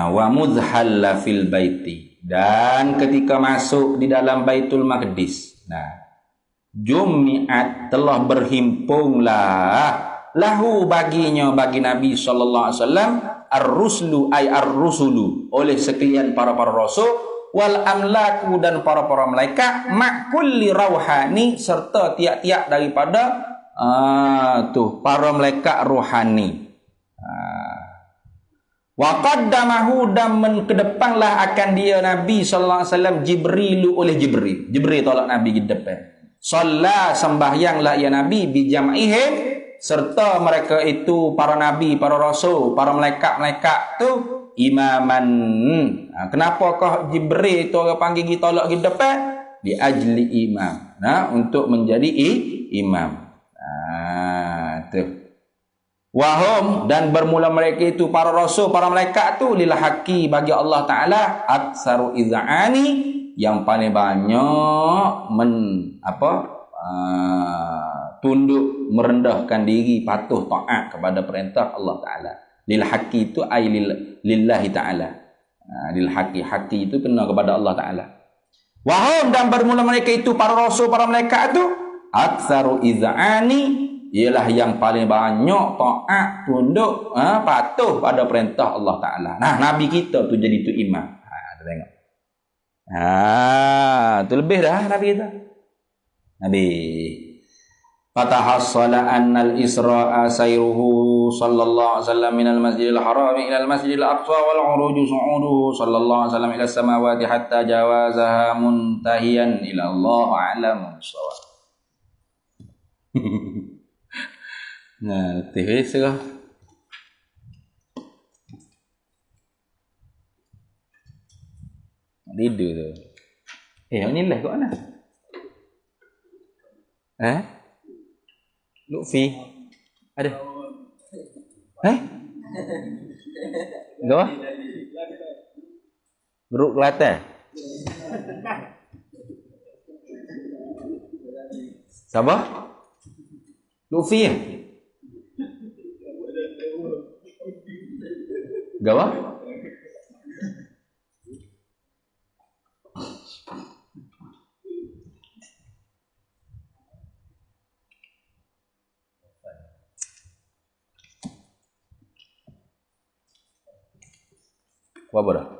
Wa mudhalla fil baiti, dan ketika masuk di dalam Baitul Maqdis, jumi'at, telah berhimpunglah lahu, baginya, bagi Nabi sallallahu alaihi wasallam, ar-ruslu ay ar-rusulu, oleh sekalian para rasul, wal amlaku, dan para malaikat, ma' kulli rauhani, serta tiap-tiap daripada para malaikat rohani. Wa qaddamahu, dan menkedepanlah akan dia Nabi sallallahu alaihi wasallam Jibrilu, oleh Jibril tolak Nabi di depan. Shalla, sembahyanglah ya Nabi, bi jam'ihim, serta mereka itu para nabi, para rasul, para malaikat tu imaman. Kenapakah Jibril tu orang panggil kita tolak di depan? Di ajli imam. Untuk menjadi imam. Tu. Wahum, dan bermula mereka itu para rasul, para malaikat tu lil haqqi, bagi Allah Taala, aktsaru iz'ani, yang paling banyak tunduk, merendahkan diri, patuh taat kepada perintah Allah Taala. Lil haqqi itu ay lillahi Taala. Lil haqqi itu kena kepada Allah Taala. Wahum, dan bermula mereka itu para rasul, para malaikat itu aktsaru iz'ani, ialah yang paling banyak taat, tunduk, patuh pada perintah Allah Taala. Nabi kita tu jadi tu imam. Tengok. Tu lebih dah Nabi kita. Nabi. Fatahassala annal Isra'a sayruhu sallallahu alaihi wasallam minal masjidil haram ila al masjidil aqsa wal uruju su'uduhu sallallahu alaihi wasallam ila samawati hatta jawazaha muntahiyan ila Allah a'lam bissawab. TV serah. Tidur tu. Ni live kat mana? Lutfi ada? Apa? Grup Kelantan. Siapa? Lutfi ya? Gawa? Apa dah?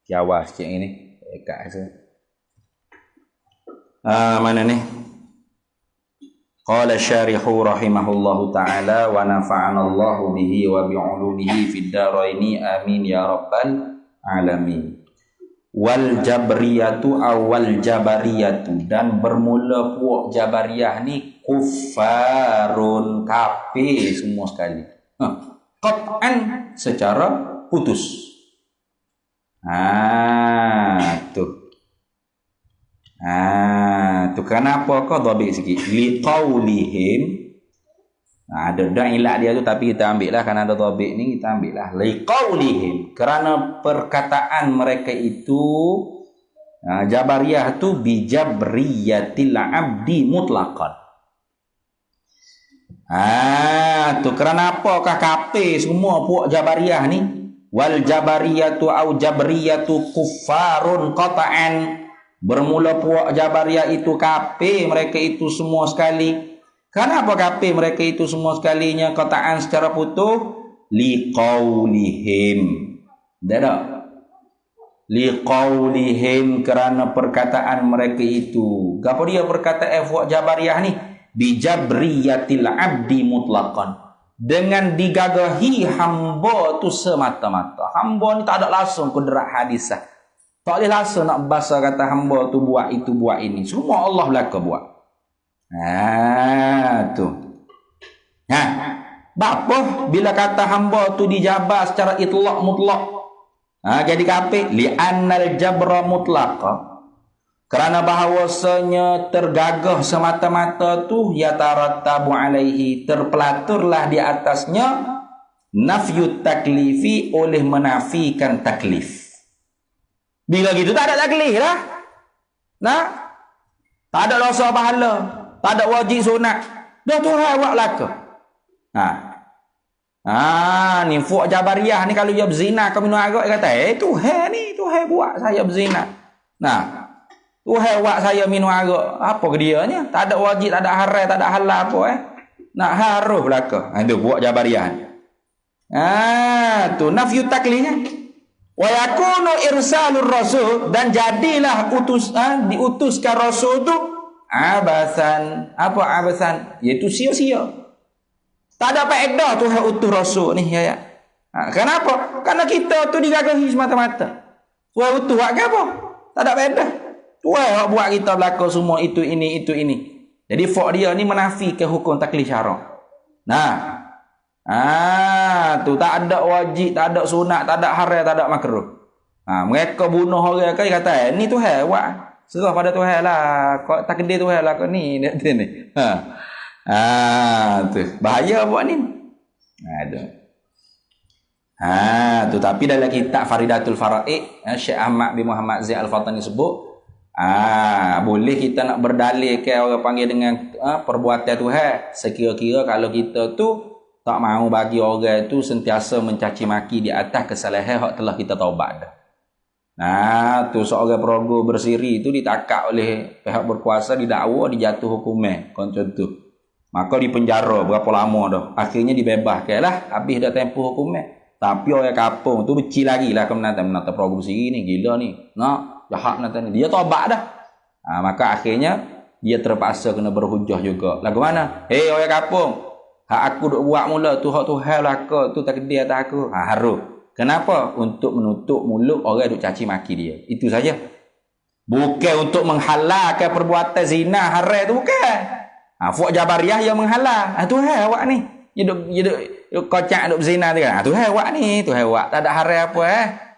Jawa sikit ini. Dekat saja. Mana ni? Qala syarihu rahimahullahu ta'ala wa nafa'ana Allahu bihi wa bi'ulumihi fid daraini amin ya rabbal alamin. Wal jabriyatu awal jabariyatu, dan bermula puak jabariyah ni kuffarun, kafir semua sekali. Qat'an, secara putus. Tu kenapa kau dhabit sikit liqaulihim. Ada ilat dia tu, tapi kita ambil lah, kerana ada dhabit ni kita ambil lah liqaulihim, kerana perkataan mereka itu Jabariyah tu bijabriyatil abdi mutlaqan. Tu kerana apakah kafir semua puak Jabariyah ni? Wal jabariyatu au jabriyatu kuffarun qata'an. Bermula puak Jabariyah itu kafir mereka itu semua sekali. Kenapa kafir mereka itu semua sekalinya qata'an secara putus? Liqaulihim. Dah. Liqaulihim, kerana perkataan mereka itu. Apa dia perkataan puak Jabariyah ni? Bijabriyatil abdi mutlaqan. Dengan digagahi hamba tu semata-mata. Hamba ni tak ada langsung kudrat hadisah. Tak boleh rasa nak bahasa kata hamba tu buat itu buat ini. Semua Allah belaka buat. Tu. Bapa bila kata hamba tu dijabar secara itlaq mutlak. Jadi kafir li'annal jabra mutlaqa. Kerana bahawasanya tergagah semata-mata tu yatarattabu alaihi, terpelaturlah di atasnya nafyut taklifi, oleh menafikan taklif. Bila gitu tak ada taklif lah. Tak ada dosa pahala, tak ada wajib sunat. Dah Tuhan buat belaka. Ni fuak Jabariyah ni kalau dia berzina kau minum arak dia kata, Tuhan ni, Tuhan buat saya berzina. Tuhan buat saya minum arak. Apa ke dia ni? Tak ada wajib, tak ada haram, tak ada halal apa nak harus belaka. Itu buat Jabariyah ni. Tu nafyu taklifnya. Wa yakunu irsalur rasul, dan jadilah diutuskan rasul tu abasan. Apa abasan? Iaitu sia-sia. Tak ada faedah Tuhan utus rasul ni ya. Kenapa? Karena kita tu digagahi semata-mata. Tuhan utus buat apa? Tak ada faedah. Tuhan buat kita belaka semua itu ini. Jadi fak dia ni menafikan hukum taklif syarak. Tu tak ada wajib, tak ada sunat, tak ada haram, tak ada makruh. Mereka bunuh orang kan kata, ni Tuhan buat. Serah pada Tuhan lah. Kau takdir Tuhan lah kau ni. Tu bahaya buat ni. Tu tapi dalam kitab Faridatul Faraid, Syekh Ahmad bin Muhammad Zaid Al-Fatani sebut, boleh kita nak berdalilkan orang panggil dengan perbuatan Tuhan. Sekira-kira kalau kita tu tak mahu bagi orang tu sentiasa mencaci maki di atas kesalahan hak telah kita taubat dah. Tu seorang perogoh bersiri tu ditakak oleh pihak berkuasa, didakwa, dijatuh hukuman contoh tu. Maka dipenjara berapa lama dah. Akhirnya dibebaskan lah, habis dah tempoh hukuman. Tapi orang kampung tu benci lagi lah menata perogoh bersiri ni, gila ni. Jahat menata ni. Dia taubat dah. Maka akhirnya dia terpaksa kena berhujah juga. Lagu mana? Orang kampung, hak aku duk buat mula tu, hak Tuhan belaka tu takdir atas aku. Harus. Kenapa? Untuk menutup mulut orang duk caci maki dia. Itu saja. Bukan untuk menghalalkan perbuatan zina haram tu, bukan. Fuak Jabariyah yang menghalang. Tuhan awak ni. Dia duk kocak duk berzina tu kan. Tuhan awak ni, Tuhan awak tak ada haram apa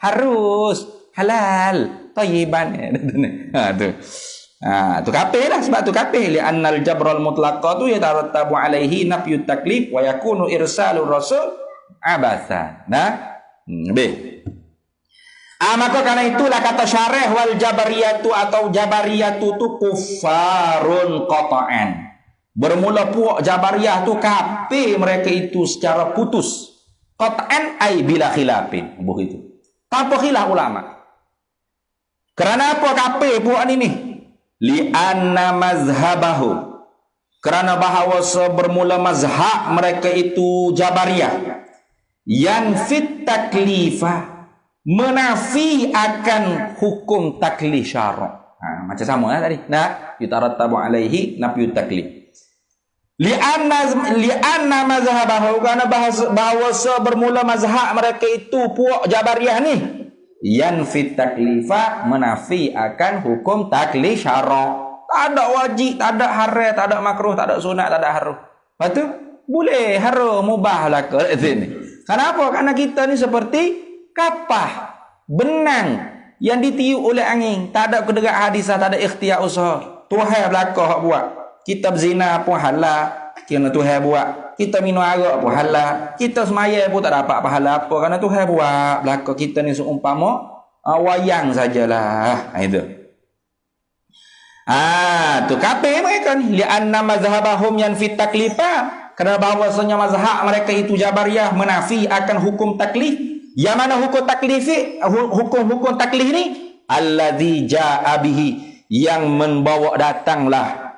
harus halal, thayyiban. Tu. Tu kafir lah, sebab tu kafir. Li'annal jabral mutlaqa tu yatarattabu alaihi nafyut taklif wa yakunu irsalur rasul abatha. Maka karena itulah kata syarih wal jabariyatu atau jabariyatu tu kufarun qata'an. Bermula puak Jabariyah tu kafir mereka itu secara putus. Qat'an ai bila khilafin. Begitu. Tanpa khilaf ulama. Kerana apa kafir puak ni? Li'anna mazhabahu. Kerana bahawa bermula mazhab mereka itu Jabariyah. Yanfit taklifah. Menafi akan hukum taklif syarak. Macam sama tadi. Yutarattabu alaihi nafyut taklif. Li'anna mazhabahu, kerana bahawa bermula mazhab mereka itu puak Jabariyah ni yanfit taklifa, menafi akan hukum taklif syarak. Tak ada wajib, tak ada haram, tak ada makruh, tak ada sunat, tak ada haram. Lepas tu boleh haram mubah lah ke sini. Kenapa? Karena kita ni seperti kapah benang yang ditiup oleh angin, tak ada kederak hadisah, tak ada ikhtiar usaha. Tuhan belaka hak buat. Kita berzina pun halal, kerana Tuhan buat. Kita minum arak pun halal. Kita semaya pun tak dapat pahala apa, kerana Tuhan buat. Belaka kita ni seumpama wayang sajalah. Itu. Tu kafir mereka ni. Li'anna mazhabahum yanfit taklifa. Kerana bahawasanya mazhab mereka itu Jabariyah menafi akan hukum taklif. Yang mana hukum taklif hukum taklif ni alladzi ja'a bihi, yang membawa datanglah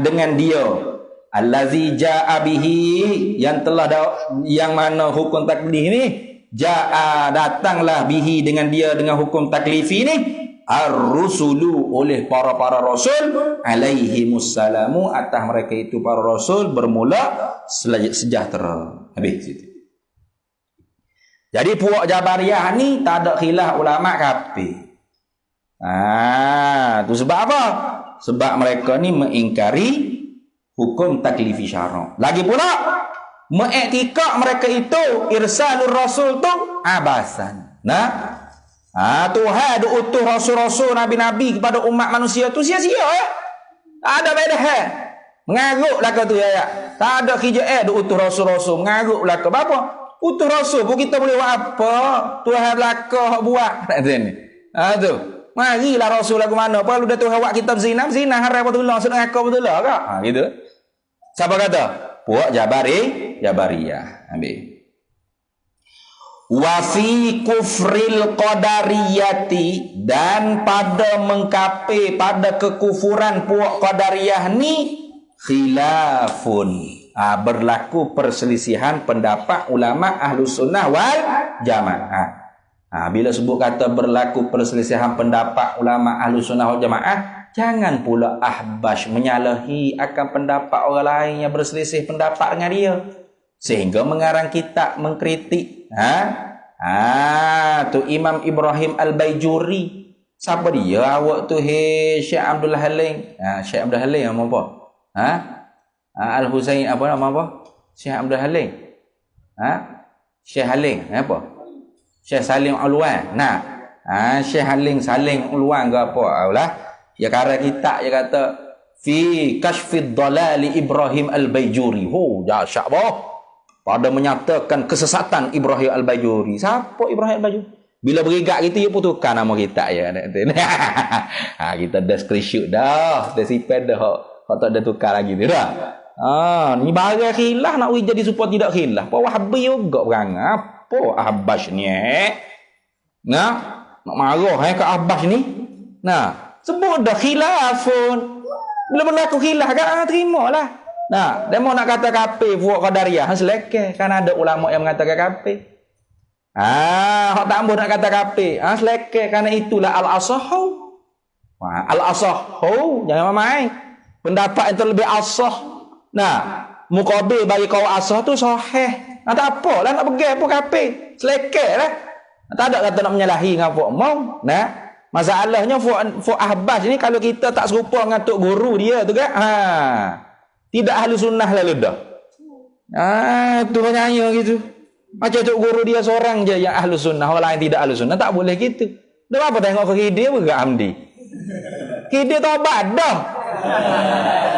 dengan dia allazi ja'a bihi, yang mana hukum taklif ni ja'a datanglah bihi dengan dia, dengan hukum taklif ini ar-rusulu, oleh para rasul alaihi musallamu, atas mereka itu para rasul bermula sejahtera. Habis situ. Jadi puak Jabariyah ni tak ada khilaf ulama kafir. Tu sebab apa? Sebab mereka ni mengingkari hukum taklifi syara'. Lagi pula mengiktikad mereka itu irsalur rasul tu abasan. Tuhan ada utuh rasul-rasul nabi-nabi kepada umat manusia tu sia-sia ya. Tak ada faedah. Mengaruk lah tu ya. Tak ada kerja ada utuh rasul-rasul mengaruk lah ke apa? Utuh rasul pun kita boleh buat apa? Tuhan belaka buat. Tu. Marilah rasul lagu mana? Apa lu dah Tuhan buat kitab zina haram betul lah, sedang akal betul lah kak. Gitu. Siapa kata? Puak Jabariyah. Ambil. Wa fi kufril qadariyati, dan pada mengkape pada kekufuran puak qadariyah ni khilafun. Berlaku perselisihan pendapat ulama Ahlus Sunnah wal Jamaah. Bila sebut kata berlaku perselisihan pendapat ulama Ahlus Sunnah wal Jamaah, jangan pula Ahbash menyalahi akan pendapat orang lain yang berselisih pendapat dengan dia sehingga mengarang kitab mengkritik. Tu Imam Ibrahim Al-Baijuri. Siapa dia awak tu? Syekh Abdul Halim. Syekh Abdul Halim nama apa? Al-Husain apa nama apa? Syekh Abdul Halim. Syekh Halim apa? Syekh Salim Ulwan. Syekh Halim Salim Ulwan ke apa? Lah. Dia karang kitab dia kata fi kashfid dalali Ibrahim Al-Baijuri. Dahsyat boh. Pada menyatakan kesesatan Ibrahim Al-Baijuri. Siapa Ibrahim Al-Baijuri? Bila berigak gitu, dia pun tukar nama kita ya. Kita dah screenshot dah. Dah simpan dah. Hak tak ada tukar lagi dah. Ni barang khilaf nak jadi supaya tidak khilaf. Apa Wahabi juga perangai. Apa Ahbash ni nak marah ke Ahbash ni? Sebut dah khilafun. Bila berlaku khilaf kan terimalah. Demo nak kata kafir puak Qadariyah selekeh kan ada ulama yang mengatakan kafir. Hak tak ambuh nak kata kafir. Selekeh kerana itulah al-asahhu. Al-asahhu jangan main. Pendapat yang terlebih asah. Muqabil bagi kau asah tu sahih. Tak apalah nak pegang pun kafir. Selekeh lah. Tak ada kata nak menyalahi dengan puak mau. Masalahnya puak Ahbash ni kalau kita tak serupa dengan tok guru dia tu kan. Tidak ahli sunnah lalu dah. Tu banyak gitu. Macam tok guru dia seorang je yang ahli sunnah, orang lain tidak ahli sunnah, tak boleh gitu. Dah apa tengok ke dia juga Hamdi. Kita tobat dah.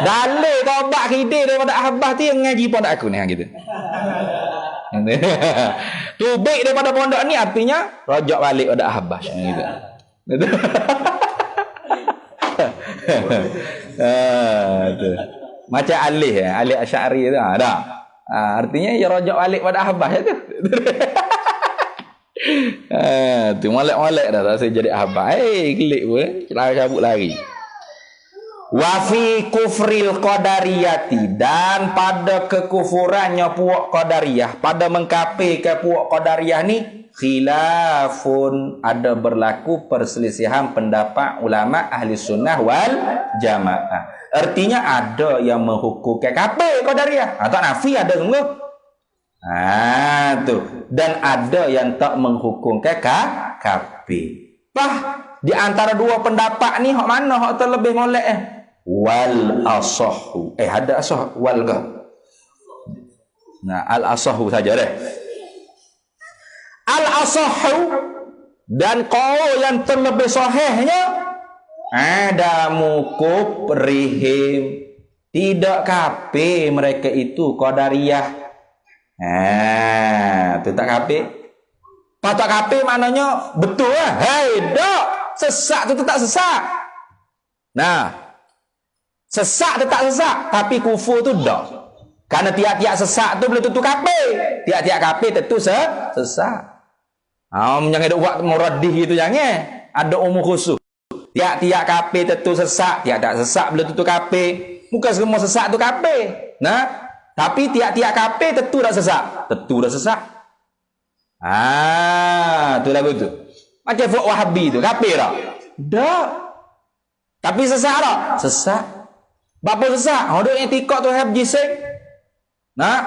Dalil tobat kita daripada Ahbah tu yang ngaji pondok aku ni gitu. Tubik daripada pondok ni artinya rajak balik pada Ahbah gitu. Tu. Macam alih Asy'ari tu. Artinya ya rajak balik pada Ahbah tu. Tu molek-molek dah tak saya jadi Ahbah. Klik pun cabut lari. Wa fi kufril qadariyati, dan pada kekufurannya puak qadariyah, pada mengkafirkan puak qadariyah ni khilafun, ada berlaku perselisihan pendapat ulama ahli sunnah wal jamaah. Artinya ada yang menghukumkan kafir qadariyah. Tak nafi ada sungguh. Tu. Dan ada yang tak menghukumkan kafir. Di antara dua pendapat ni hak mana hak terlebih molek wal asahhu. Ada asah wal ke? Al asahhu saja deh. Al asahhu, dan qaul yang terlebih sahihnya adamu kufrihim, tidak kafir mereka itu qadariyah. Tu tak kafir. Patut kafir maknanya betul lah. Dak. Sesat tu tetap sesat. Sesat tetap sesat, tapi kufur tu dak. Karena tiap-tiap sesat tu boleh tentu kafir. Tiap-tiap kafir tentu sesat. Jangan ada buat muradih gitu jangan. Ada umur khusus. Tiap-tiap kafir tentu sesat, tiap-tiap sesat boleh tentu kafir. Bukan semua sesat tu kafir. Tapi tiap-tiap kafir tentu dah sesat. Tentu dah sesat. Tu lagu tu. Macam Fuad Wahabi tu, kafir tak? Tak. Tapi sesat tak? Sesat. Bapa sesat? Duduk yang tikak tu have jisik.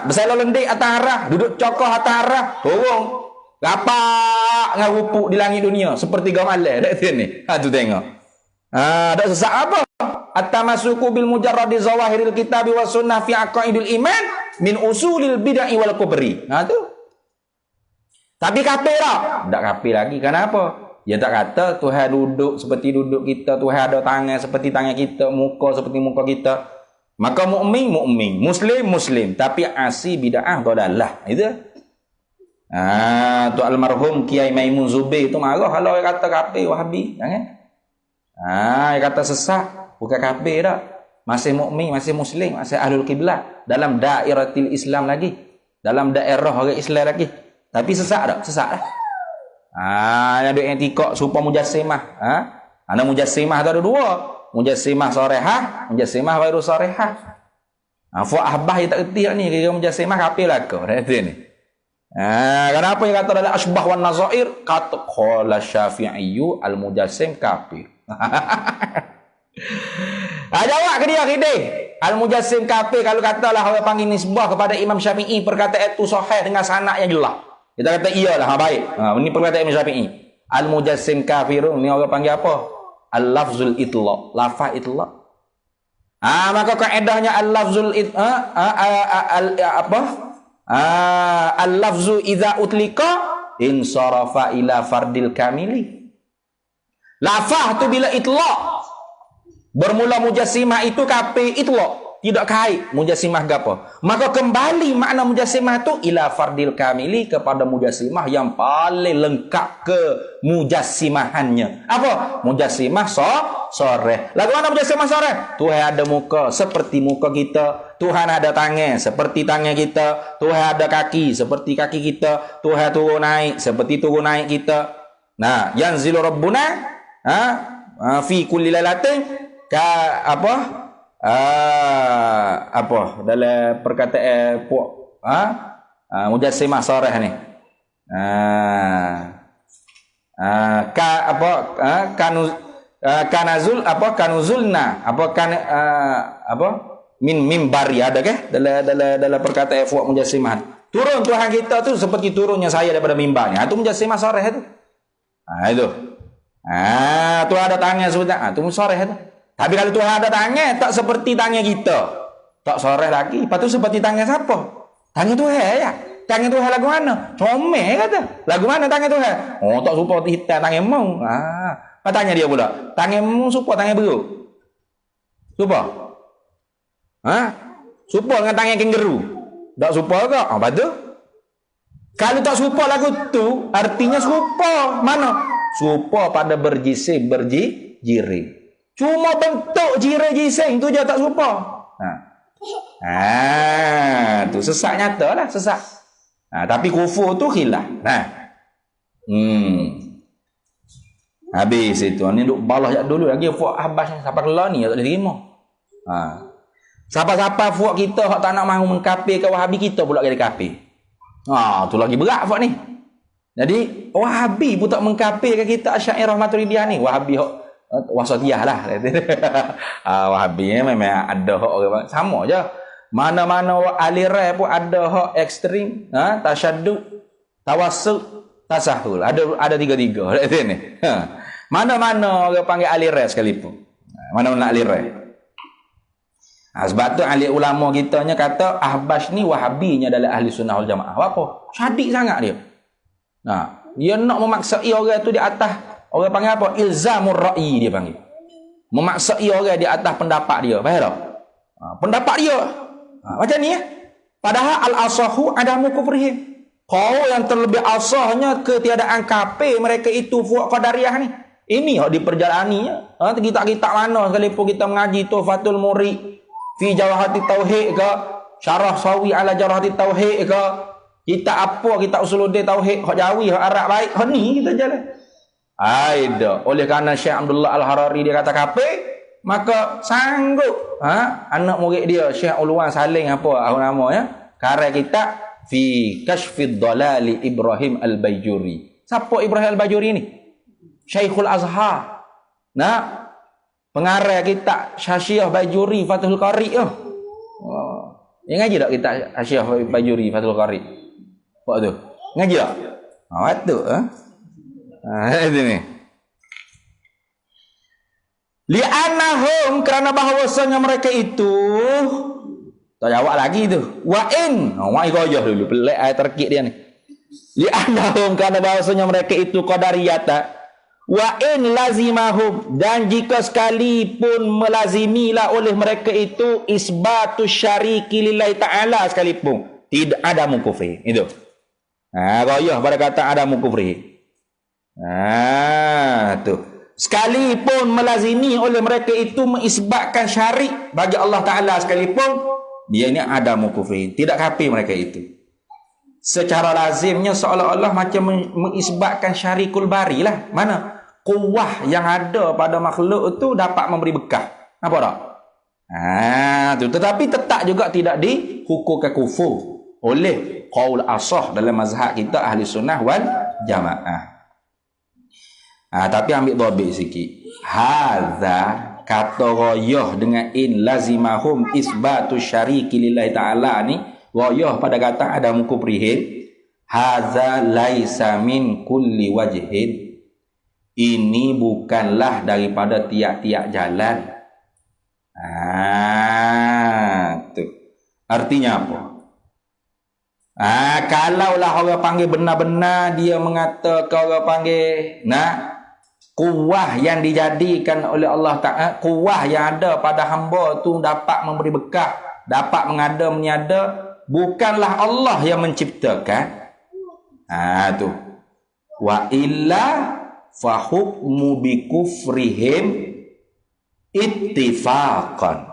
Bersalah lendik atas arah, duduk cokoh atas arah, turun. Rapak ngarupuk di langit dunia seperti gamalan dak sini. Ha tu tengok. Dak sesak apa? At-tamassuku bil mujarradi zawahiril kitabi was sunnah fi aqaidil iman min usulil bid'ah wal kubri. Tu. Tapi kafir tak? Tak kafir lagi. Kenapa? Dia tak kata Tuhan duduk seperti duduk kita, Tuhan ada tangan seperti tangan kita, muka seperti muka kita. Maka mukmin, muslim, muslim. Tapi asi bid'ah dalalah. Itu. Tu almarhum Kiai Maimun Zubair tu marah kalau dia kata kafir Wahabi, jangan. Dia kata sesat, bukan kafir dah. Masih mukmin, masih muslim, masih ahlul kiblah dalam dairatil Islam lagi. Dalam daerah orang Islam lagi. Tapi sesak tak? Sesak dah. Yang ada etikok serupa mujassimah. Ada mujassimah tu ada dua. Mujassimah sorehah, mujassimah ghairu sorehah. Fuad ahbah dia tak kerti ni, kira mujassimah kafir lah kau. Kata ni. Kenapa yang kata dalam asbah wan nazair kata qala Syafi'i al mujassim kafir. Jawab ke dia kidih. Al mujassim kafir kalau katalah orang panggil nisbah kepada Imam Syafi'i perkataan itu sahih dengan sanad yang jelas. Kita kata iyalah, baik. Ini perkataan Imam Syafi'i. Al mujassim kafirun ni orang panggil apa? Al lafzul itlaq, lafaz itlaq. Maka kaedahnya al lafzul al lafzu idza utlika insarafa ila fardil kamili. Lafaz tu bila itlaq bermula mujassimah itu kafir itlaq, tidak kait mujassimah gapo. Maka kembali makna mujassimah tu ila fardil kamili kepada mujassimah yang paling lengkap ke mujassimahannya. Apa? Mujassimah soreh. Lagu mana mujassimah soreh? Tuhan ada muka seperti muka kita, Tuhan ada tangan seperti tangan kita, Tuhan ada kaki seperti kaki kita, Tuhan turun naik seperti turun naik kita. Nah, yanzilu rabbuna fi kulli lailatin dalam perkataan puak mujassimah soreh ni. Kanuzulna min mimbari ada ke dalam perkataan puak mujassimah. Turun Tuhan kita tu seperti turunnya saya daripada mimbarnya. Itu mujassimah soreh tu. Itu. Tuhan ada tangan sebenarnya. Itu soreh tu. Tapi kalau Tuhan ada tangan, tak seperti tangan kita. Tak soreh lagi. Lepas tu seperti tangan siapa? Tangan Tuhan ya. Tangan Tuhan lagu mana? Comel kata. Lagu mana tangan Tuhan? Tak suka hitam tangan mu. Tanya dia pula. Tangan mu suka tangan beruk? Suka? Suka dengan tangan kangaroo? Tak suka ke? Apa tu? Kalau tak suka lagu tu, artinya suka. Mana? Suka pada berjisim, berjirim. Cuma bentuk jirim-jisim tu je tak serupa. Tu sesak nyata lah, sesak. Tapi kufur tu khilaf. Habis itu. Ni duk balas dulu lagi fuak habas sampai kelah ni tak boleh terima. Siapa-siapa fuak kita hak tak nak mahu mengkafir ke Wahabi, kita pula jadi kafir. Tu lagi berat fuak ni. Jadi Wahabi pun tak mengkafir ke kita Asy'ariyah Maturidiyah ni. Wahabi hak wasatiyah lah. Wahabi memang ada hak orang sama je. Mana-mana aliran pun ada hak ekstrim, tasyaddud, tawassut, tasahul. Ada tiga-tiga kat sini. Mana-mana orang panggil aliran sekalipun. Mana-mana aliran. Sebab tu ahli ulama kitanya kata Ahbas ni Wahabinya dalam ahli sunnah wal jamaah. Apa? Syadik sangat dia. Dia nak memaksai orang tu di atas, orang panggil apa? Ilzamur ra'i dia panggil. Memaksai orang di atas pendapat dia. Faham tak? Pendapat dia. Macam ni Padahal al-asahu adamu kufrihim. Kau yang terlebih asahnya ketiadaan kafir mereka itu fuak qadariyah ni. Ini hak diperjalaninya. Kitab-kitab mana sekalipun kita mengaji Tuhfatul Murid fi Jawahati Tauhid ke, Syarah Sawi ala Jawahati Tauhid ke, kitab apa, kitab Usuluddin Tauhid hak Jawi, hak Arab baik, hak ni kita jalan. Aida, oleh kerana Syekh Abdullah Al-Harari dia kata kafir, maka sanggup anak murid dia Syekh Ulwan Saling apa namanya, karya kitab fi Kashfid Dalali Ibrahim Al-Bajuri. Siapa Ibrahim Al-Bajuri ni? Syekhul Azhar. Pengarah kitab Syaikh Bajuri Fathul Qari tu. Yang ngaji tak kitab Syaikh Bajuri Fathul Qari? Apa tu? Ngaji tak? Betul itu ni. Li'annahum, kerana bahawasanya mereka itu tak jawab lagi tu. Wa in. Wa goyah dulu. Pelik ayat terkik dia ni. Li'annahum, kerana bahawasanya mereka itu qadariyata. Wa in lazimahum, dan jika sekalipun melazimilah oleh mereka itu isbatu syariki lillahi ta'ala sekalipun, tidak ada mukufri. Itu. Goyah pada kata ada mukufri. Tu. Sekalipun melazimi oleh mereka itu mengisbatkan syarik bagi Allah Ta'ala sekalipun, dia ini ada mukufri. Tidak kafir mereka itu. Secara lazimnya seolah-olah macam mengisbatkan syarikul bari lah. Mana? Kuwah yang ada pada makhluk itu dapat memberi bekah. Apa tak? Tu. Tetapi tetap juga tidak dihukumkan kufur oleh qaul asah dalam mazhab kita ahli sunnah wal jamaah. Tapi ambil dhabit sikit. Hadza, kata ghayah dengan in lazimahum isbatu syariki lillahi ta'ala ni, ghayah pada kata ada mukufrihin. Hadza laisa min kulli wajhin. Ini bukanlah daripada tiap-tiap jalan. Tu. Artinya apa? Kalaulah orang panggil benar-benar dia mengatakan orang panggil kuwah yang dijadikan oleh Allah Ta'ala, kuwah yang ada pada hamba tu dapat memberi bekah, dapat mengada meniada, bukanlah Allah yang menciptakan. Tu. Wa illa fa hukmu bi kufrihim ittifaqan.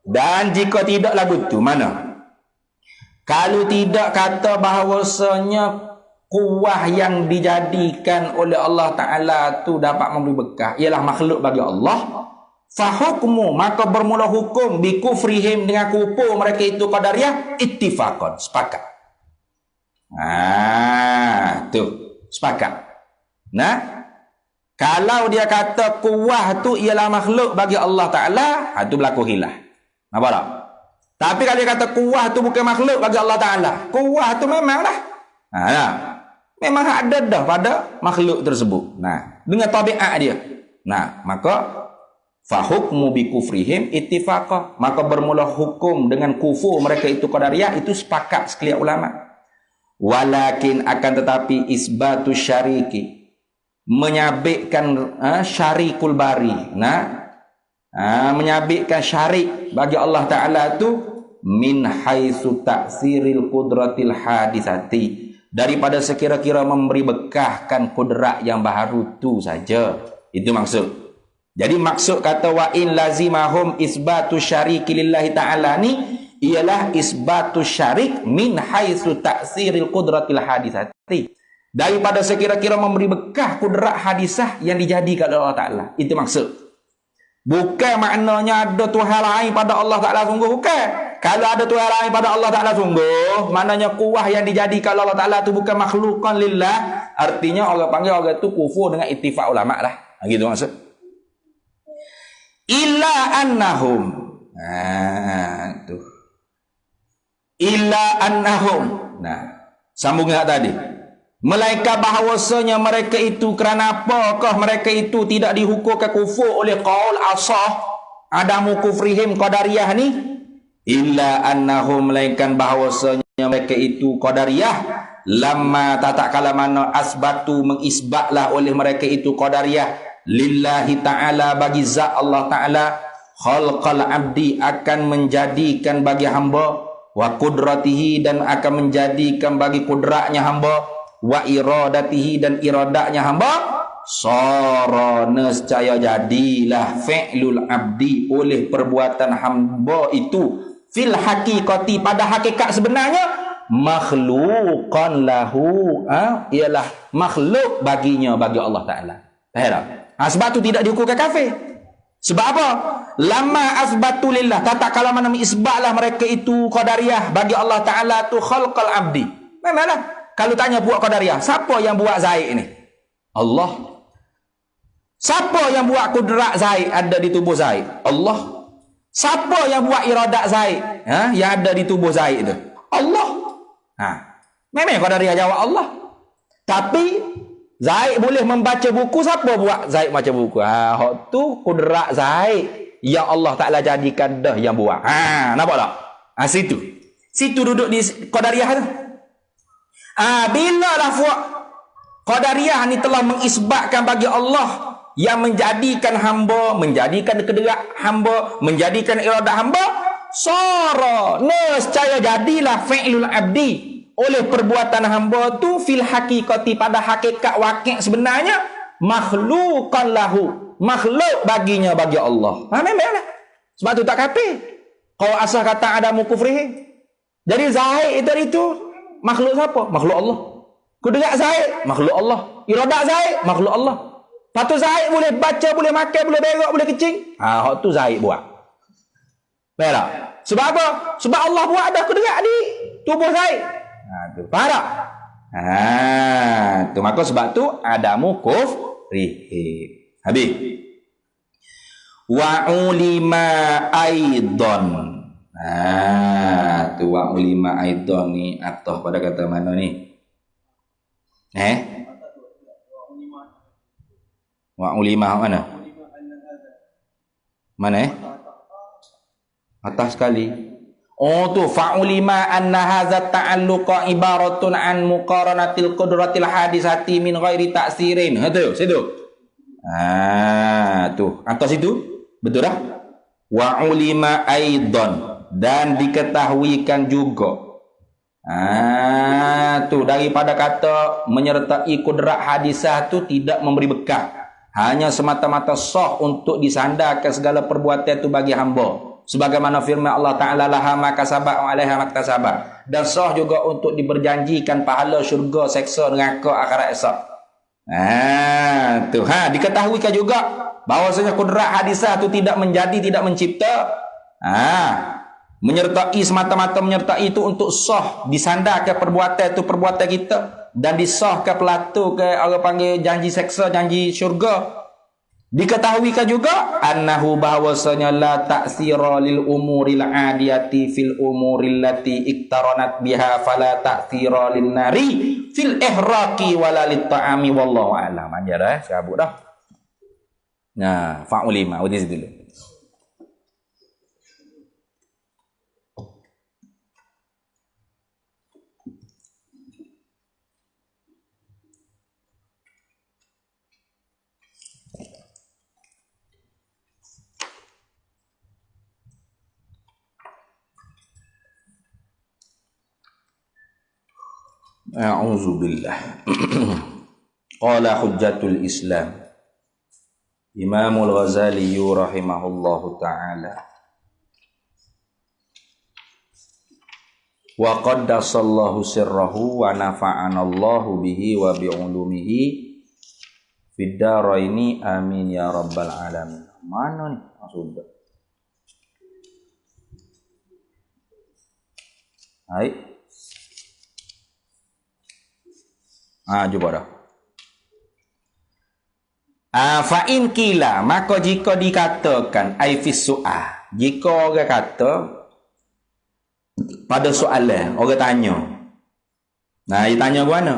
Dan jika tidak lagu tu mana? Kalau tidak kata bahawasanya kuwah yang dijadikan oleh Allah Ta'ala tu dapat memberi bekah, ialah makhluk bagi Allah, fahukmu, maka bermula hukum bi kufrihim, dengan kufur mereka itu qadariyah, ittifaqan, sepakat. Tu sepakat. Kalau dia kata kuwah tu ialah makhluk bagi Allah Ta'ala, tu berlaku khilaf. Nampak tak? Tapi kalau dia kata kuwah tu bukan makhluk bagi Allah Ta'ala, kuwah tu memanglah memang ada dah pada makhluk tersebut. Dengan tabiat dia. Maka fahukmu bi kufrihim ittifaqah, maka bermula hukum dengan kufur mereka itu qadariyah, itu sepakat sekalian ulama. Walakin, akan tetapi isbatu syariki, menyabitkan syarikul bari, menyabitkan syarik bagi Allah Ta'ala tu min haitsu ta'siril qudratil hadisati, daripada sekira-kira memberi bekahkan kudrat yang baru tu saja. Itu maksud. Jadi maksud kata wa in lazimahum isbatu syariki lillahi ta'ala ni ialah isbatu syarik min haitsu ta'siril qudratil hadisati, daripada sekira-kira memberi bekah kudrat hadisah yang dijadikan oleh Allah Ta'ala. Itu maksud. Bukan maknanya ada Tuhan lain pada Allah Ta'ala sungguh. Bukan. Kalau ada Tuhan lain pada Allah Ta'ala sungguh, maknanya kuwah yang dijadikan oleh Allah Ta'ala tu bukan makhlukan lillah. Artinya orang panggil orang tu kufur dengan ittifaq ulama lah. Gitu maksud. Illa annahum. Illa annahum. Sambung ingat tadi. Melainkan bahawasanya mereka itu, kerana apakah mereka itu tidak dihukumkan kufur oleh qaul asah adamu kufrihim qadariyah ni? Illa annahum, melainkan bahawasanya mereka itu qadariyah, lamma tatakala mana asbatu, mengisbatlah oleh mereka itu qadariyah lillahi ta'ala, bagi zat Allah Ta'ala, khalqal abdi, akan menjadikan bagi hamba, wa kudratihi, dan akan menjadikan bagi kudratnya hamba, wa iradatihi, dan iradatnya hamba, sara, nescaya jadilah fi'lul abdi, oleh perbuatan hamba itu, fil haqiqati, pada hakikat sebenarnya, makhluqan lahu, ialah makhluk baginya, bagi Allah Ta'ala. Sebab tu tidak dihukumkan kafir. Sebab apa? Lama asbatu lillah, tatkala mana isbatlah mereka itu qadariyah bagi Allah Ta'ala tu khalqal abdi. Memanglah kalau tanya buat qadariyah, siapa yang buat Zaid ni? Allah. Siapa yang buat kudrat Zaid ada di tubuh Zaid? Allah. Siapa yang buat iradat Zaid yang ada di tubuh Zaid tu? Allah. Memang qadariyah jawab Allah. Tapi Zaid boleh membaca buku, siapa buat Zaid baca buku? Hak tu kudrat Zaid yang Allah Taala jadikan dah yang buat. Nampak tak? Situ. Situ duduk di Qadariyah tu. Bila lah Qadariyah ni telah mengisbatkan bagi Allah yang menjadikan hamba, menjadikan kederat hamba, menjadikan iradah hamba, sara nescaya jadilah fi'lul abdi oleh perbuatan hamba tu fil haqiqati pada hakikat wakil sebenarnya makhluqan lahu, makhluk baginya bagi Allah. Memanglah. Sebab tu tak kafir. Kalau asal kata adamu kufrihi. Jadi Zaid itu makhluk siapa? Makhluk Allah. Kudrat Zaid, makhluk Allah. Iradat Zaid, makhluk Allah. Patu Zaid boleh baca, boleh makan, boleh berak, boleh kecing. Hak tu Zaid buat. Baik tak? Sebab apa? Sebab Allah buat dah kudrat di tubuh Zaid. Tu faham tak? Tu maka sebab tu adamu kufrihi. Habis. Wa ulima aidan. Tu wa ulima aidan ni atah pada kata mana ni? Wa ulima mana? Mana atas sekali. Tu fa'ulima anna hadza ta'alluqa ibaratun an muqaranatil qudratil hadisati min ghairi ta'sirin. Tu situ. Tu atas itu betul dah. Wa ulima aidan dan diketahuikan juga. Tu daripada kata menyertai kudrat hadisah tu tidak memberi bekal, hanya semata-mata sah untuk disandarkan segala perbuatan itu bagi hamba. Sebagaimana firman Allah Ta'ala laha makasabat wa alaiha maktasabat. Dan sah juga untuk diberjanjikan pahala syurga, seksa, neraka akhirat esok. Diketahuikan juga bahawasanya kudrat hadisah itu tidak menjadi, tidak mencipta. Menyertai semata-mata menyertai itu untuk sah disandarkan perbuatan itu perbuatan kita dan disahkan pelatu ke orang panggil janji seksa, janji syurga. Diketahuikan juga annahu bahwasanya la ta'sira lil umuril adiyati fil umuril lati iktaranat biha fala ta'sira lin nari fil ihraqi wala lit ta'ami wallahu a'lam. Aja dah serabut dah. Fa'ulima udis dulu. A'udzubillah. Qala hujjatul Islam Imamul Ghazali rahimahullahu ta'ala wa qaddasallahu sirrahu wa nafa'anallahu bihi wa bi'ulumihi fid daraini amin ya rabbal alamin. Mana ni maksudnya? Hai. Jumpa dah. Fa'in kila, maka jika dikatakan aifis su'ah, jika orang kata pada soalan, orang tanya. Dia tanya ke mana?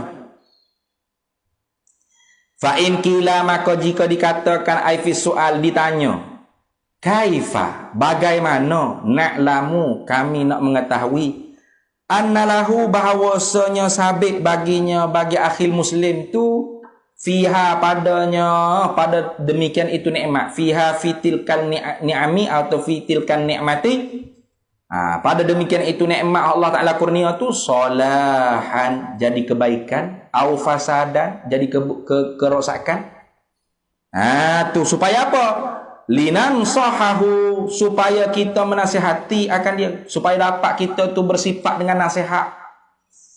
Fa'in kila, maka jika dikatakan aifis su'al, ditanya. Kaifa, bagaimana na'lamu, kami nak mengetahui annalahu bahawasanya sabit baginya bagi akhil muslim tu fiha padanya pada demikian itu nikmat fiha fitilkan ni'ami atau fitilkan nikmati pada demikian itu nikmat Allah Ta'ala kurnia tu solahan jadi kebaikan au fasadan jadi kerosakan. Tu supaya apa? Linan sahahu supaya kita menasihati akan dia, supaya dapat kita tu bersifat dengan nasihat.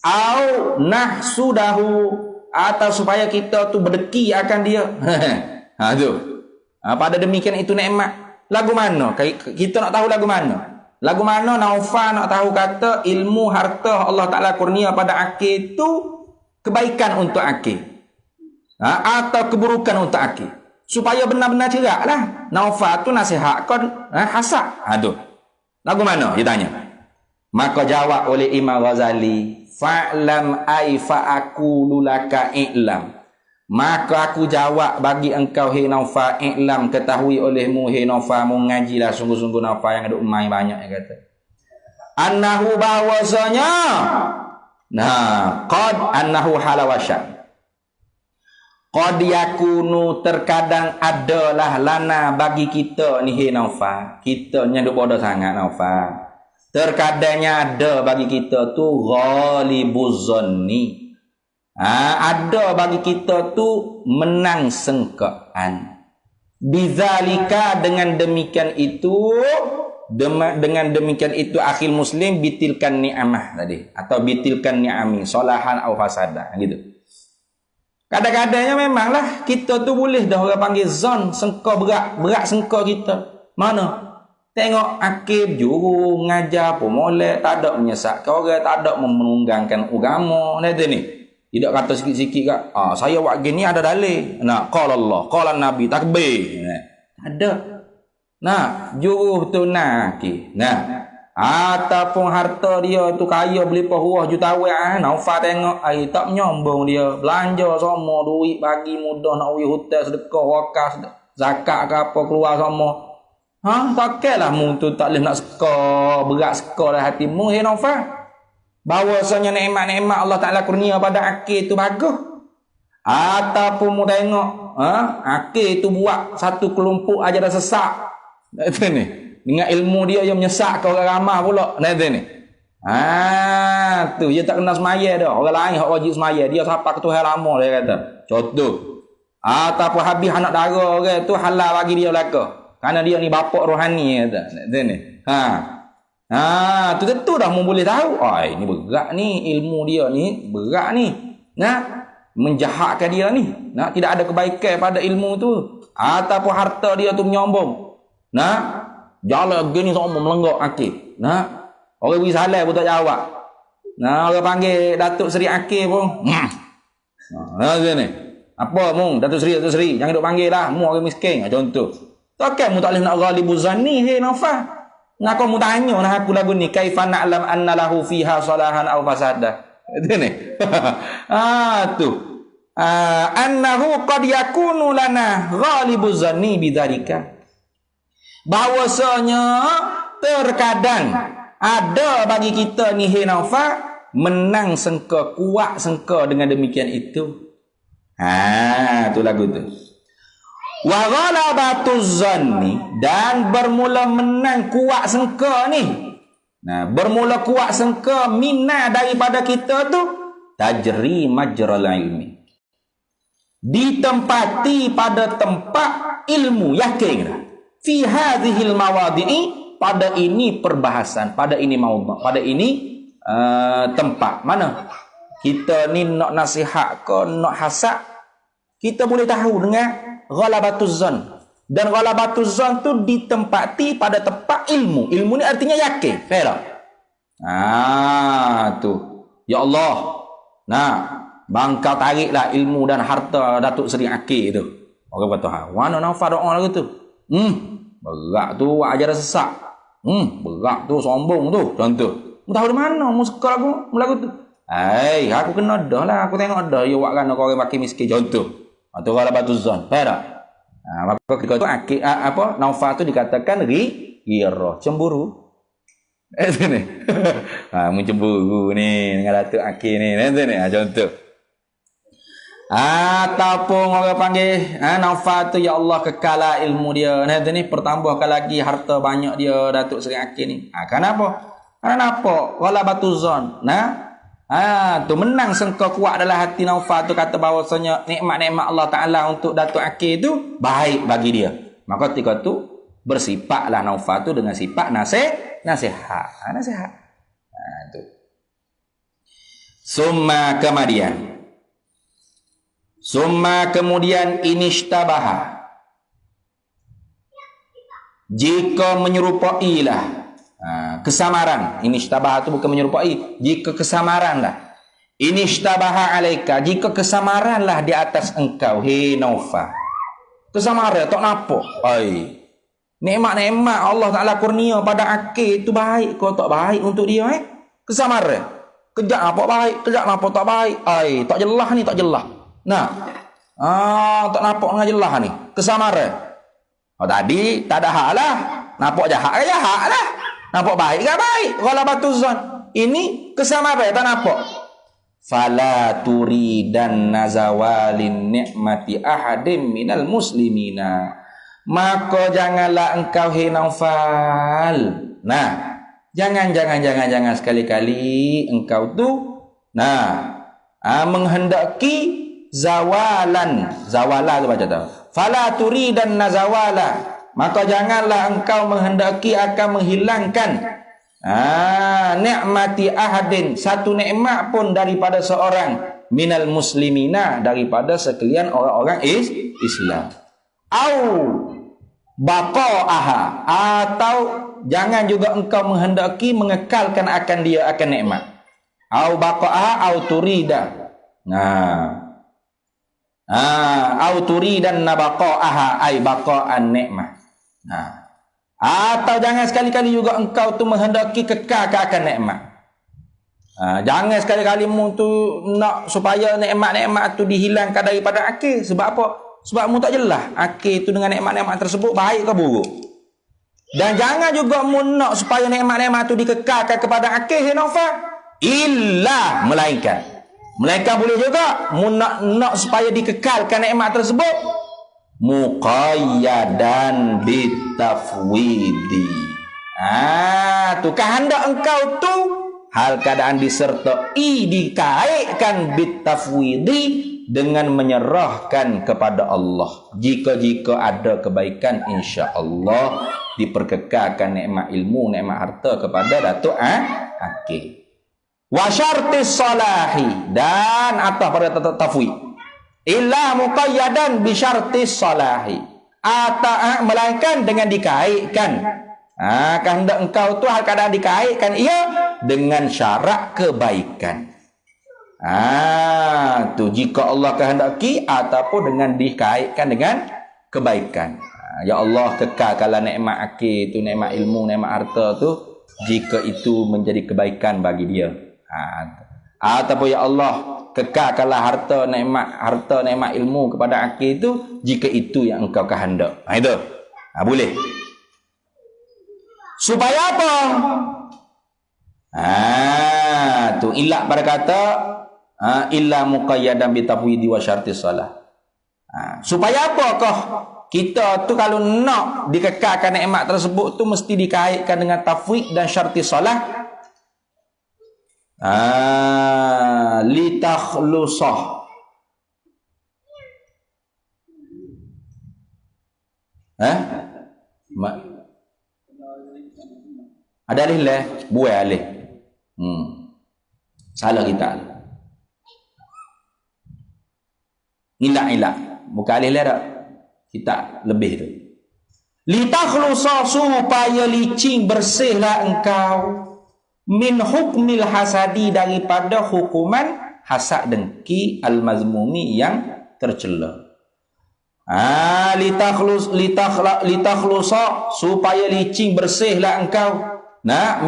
Au nahsudahu atau supaya kita tu berdeki akan dia. Tu. Pada demikian itu nikmat. Lagu mana? Kita nak tahu lagu mana? Lagu mana Naufal nak tahu kata ilmu harta Allah Ta'ala kurnia pada akil tu kebaikan untuk akil. Atau keburukan untuk akil. Supaya benar-benar cerak lah. Naufal tu nasihat kau hasak. Tu. Lagu mana? Dia tanya. Maka jawab oleh Imam Ghazali, fa'lam ai fa'aqulu laka i'lam. Maka aku jawab bagi engkau hai Naufal, i'lam, ketahui olehmu hai Naufal, mengajilah sungguh-sungguh Naufal yang ada umai banyak, dia kata. Annahu bahwasanya, nah, qad annahu halawasyan. Qad yakunu terkadang adalah lana bagi kita ni hai Naufal. Kita ni ada bodoh sangat Naufal. Terkadangnya ada bagi kita tu ghalibuz zanni. Ada bagi kita tu menang sengkaan. Bizalika dengan demikian itu, akhil muslim bitilkan ni'amah tadi, atau bitilkan ni'ami solahan au fasadah gitu. Kadang-kadangnya memanglah kita tu boleh dah orang panggil zon, sengka berat sengka kita. Mana? Tengok akib juru mengajar pun molek, tak ada menyesatkan orang, tak ada menunggangkan agama. Ni. Tidak kata sikit-sikit kat, saya buat gini ada dalil. Nah, qala Allah, qala Nabi, takbir. Ada. Nah, juru betul nakih. Nah, ataupun harta dia tu kaya beli pahuah juta awak, Naufal tengok, tak menyombong dia. Belanja semua duit bagi mudah nak pergi hotel sedekah wakaf zakat ke apa keluar semua. Takkanlah mu tu tak boleh nak seka, berat seka dalam hatimu, Naufal. Bahawasanya nikmat-nikmat Allah Ta'ala kurnia pada akil tu bagus. Ataupun mu tengok akil tu buat satu kelompok aja dah sesak. Itu ni. Dengan ilmu dia yang menyesak ke orang ramah pula. Itu ni. Tu dia tak kena semaya dah. Orang lain hak wajib semaya, dia siapa ke Tuhan lama, dia kata. Contoh. Ataupun habis anak dara orang tu halal bagi dia belaka. Kerana dia ni bapak rohani, kata. Itu ni. Tu tentu dah mu boleh tahu. Ini berat ni, ilmu dia ni berat ni. Nah, menjahatkan dia ni. Nah, tidak ada kebaikan pada ilmu tu. Ataupun harta dia tu menyombong. Nah, jalan gini semua melenggak akil. Nah, orang beri salam pun tak jawab. Nah, orang panggil Datuk Seri Akil pun. Ni. Apa mu? Datuk Seri. Jangan duk panggil lah. Mu orang miskin. Contoh. Takkan mu tak boleh nak ghalibuz zanni, hai Naufal. Ngako mu tanya nah aku lagu ni, kaifa na'lam anna lahu fiha salahan aw fasadah. Itu ni. Tu. Annahu qad yakunu lana ghalibuz zanni bidzalika. Bahwasanya terkadang ada bagi kita ni hai Naufal menang sengka, kuat sengka dengan demikian itu. Tu lagu tu. Wa ghalabatuz zanni, dan bermula menang kuat sengka ni. Nah, bermula kuat sengka minna daripada kita tu tajri majral ilmi. Ditempati pada tempat ilmu, yakin dah. Fi hadhil mawadi'i, pada ini perbahasan, pada ini maudhu', pada ini tempat mana kita ni nak nasihat ke nak hasad, kita boleh tahu dengan ghalabatuz zan. Dan ghalabatuz zan tu ditempati pada tempat ilmu. Ilmu ni artinya yakin. Faham? Tu. Ya Allah. Nah, bangkau tariklah ilmu dan harta Datuk Seri Akil tu. Orang kata, mana Naufal doa lagu tu? Berat tu ajar sesak. Berat tu sombong tu. Contoh. Mu tahu di mana mu suka lagu tu? Aku kena dah lah. Aku tengok dah. Ya buat kan orang pakai miskin. Contoh. Atau ghalabatuz zan. Faham? Maka ketika tu akid, Naufal tu dikatakan ghirah, cemburu. Itu ni. Mencemburu ni dengan Datuk Akil ni. Itu ni. Contoh. Ataupun orang panggil Naufal tu ya Allah kekala ilmu dia. Itu ni pertambahkan lagi harta banyak dia Datuk Seri Akil ni. Kenapa? Kenapa? Ghalabatuz zan. Tu menang sengka kuat dalam hati Naufal tu, kata bahawasanya nikmat-nikmat Allah Ta'ala untuk Datuk Akil tu baik bagi dia. Maka ketika tu bersifatlah Naufal tu dengan sifat nasihat. Tu. Summa kemudian inishtabaha, jika menyerupailah kesamaran. Inishtabaha itu bukan menyerupai, jika kesamaran lah. Inishtabaha alaika, jika kesamaran lah di atas engkau, hei Naufal. Kesamaran tak nampak. Nikmat-nikmat Allah Ta'ala kurnia pada akil itu baik kau tak baik untuk dia kesamaran. Kejap apa baik, kejap apa tak baik. Tak jelas ni, tak jelas. Nah. Tak nampak dengan jelas ni. Kesamaran. Tadi tak ada hak lah. Nampak jahat ke jahat lah. Nampak baik ke baik. Kalau batu zon. Ini kesamaran tak nampak. Fala turidan nazawalin ni'mati ahadim minal muslimina. Maka janganlah engkau Naufal. Nah, jangan sekali-kali engkau tu menghendaki zawala tu baca tahu. Fala turidan nazawala. Maka janganlah engkau menghendaki akan menghilangkan nikmati ahadin, satu nikmat pun daripada seorang minal muslimina, daripada sekalian orang-orang Islam. Au baqa'aha, atau jangan juga engkau menghendaki mengekalkan akan dia akan nikmat. Au baqa'aha au turida. Au turidan nabaqa'aha ay baqa'an nikmah. Atau jangan sekali-kali juga engkau tu menghendaki kekal akan nikmat. Jangan sekali-kali mu tu nak supaya nikmat-nikmat tu dihilangkan daripada akil. Sebab apa? Sebab mu tak jelas akil tu dengan nikmat-nikmat tersebut baik ke buruk. Dan jangan juga mu nak supaya nikmat-nikmat tu dikekalkan kepada akil Naufal. Illa melainkan boleh juga mu nak supaya dikekalkan nikmat tersebut muqayyadan bitafwidi. Tu kehendak engkau tu hal keadaan disertai dikaitkan bitafwidi dengan menyerahkan kepada Allah. Jika ada kebaikan, insya-Allah diperkekalkan nikmat ilmu, nikmat harta kepada Datuk Akil. Wa syartis salahi, dan atas pada tafwid. Illa muqayyadan bi syartis salahi. Melainkan dengan dikaitkan. Kehendak engkau tu hal keadaan dikaitkan ia dengan syarat kebaikan. Tu jika Allah kehendaki ataupun dengan dikaitkan dengan kebaikan. Ya Allah, kekalkanlah nikmat akil tu, nikmat ilmu, nikmat harta tu, jika itu menjadi kebaikan bagi dia. Ataupun ya Allah, kekalkanlah harta nikmat ilmu kepada akil itu, jika itu yang engkau kehendak. Itu boleh. Supaya apa? Tu ilak pada kata illa muqayyadan bi tafwidi wa syartis salah. Supaya apakah kita tu kalau nak dikekalkan nikmat tersebut tu mesti dikaitkan dengan tafwid dan syartis salah. Litakhlusah. Ada alih lah, buai alih. Salah kita. Ilak. Bukan alih lah dah. Kita lebih tu. Litakhlusah, supaya licin bersihlah engkau min hukmil hasadi, daripada hukuman hasad dengki al-mazmumi yang tercela. Litakhlusa, supaya licin bersihlah engkau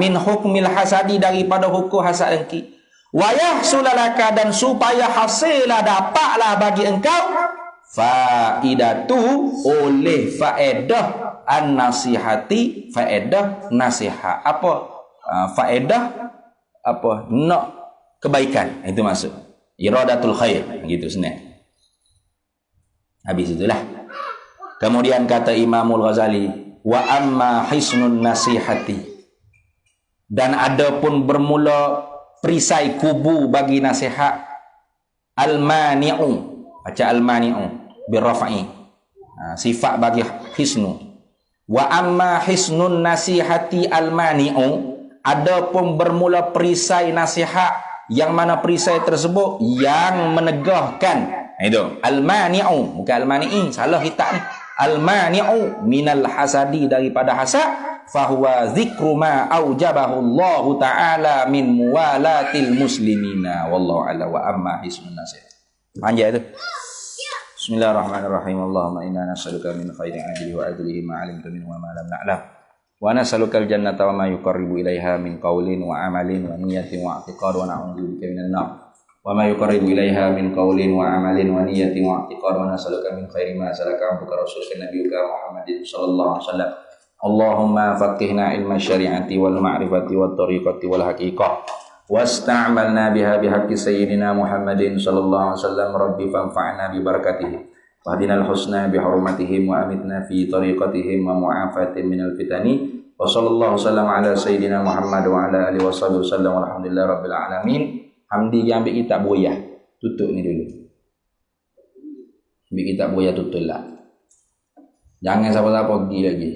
min hukmil hasadi, daripada hukum hasad dengki. Wa yahsulalaka, dan supaya hasillah dapatlah bagi engkau faidatu, oleh faedah an-nasihati, faedah nasihat. Apa faedah? Apa? Nak kebaikan, itu maksud iradatul khair, gitu senang. Habis itulah. Kemudian kata Imamul Ghazali, wa amma hisnun nasihati, dan ada pun bermula perisai kubu bagi nasihat, al-mani'u, baca al-mani'u birrafa'i, sifat bagi hisnu. Wa amma hisnun nasihati al-mani'u, ada pun bermula perisai nasihat, yang mana perisai tersebut yang menegahkan. Itu al-mani'u, bukan al-mani'i, salah kita ni. Al-mani'u minal hasadi, daripada hasad, fahuwa zikru ma aujabahu Allah Ta'ala min muwalatil muslimina. Wallahu a'lam. Wa amma hisnun nasihat. Panjang tu. Bismillahirrahmanirrahim. Allahumma inna nas'aluka min khairi ajlihi wa ajlihi ma 'alimtu minhu wa ma lam na'lam. Wa nas'aluka al-jannata wa ma yuqarribu ilaiha min qawlin wa amalin wa niyyatin wa i'tiqad wa na'udzubika minan nar. Wa ma yuqarribu ilaiha min qawlin wa amalin wa niyyatin wa i'tiqad wa nas'aluka min khairi ma salaka amruka rasulika nabiyyuka Muhammadin sallallahu alaihi wasallam. Allahumma faqihna ilma syari'ati wal ma'rifati wat tariqati wal haqiqah. Wasta'malna biha bihaqqi sayyidina Muhammadin sallallahu alaihi wasallam. Rabbi fanfa'na bi barakatihi wahdinal husna bi hurmatihim wa amitna fi tariqatihim wa mu'afatin minal fitani. Wa sallallahu sallam ala sayyidina Muhammad wa ala alihi washabihi wasallam. Walhamdulillahi rabbil alamin. Hamdi yang ambil kitab buaya tutup ni dulu. Ambil kitab buaya tutup lah. Jangan siapa-siapa pergi lagi.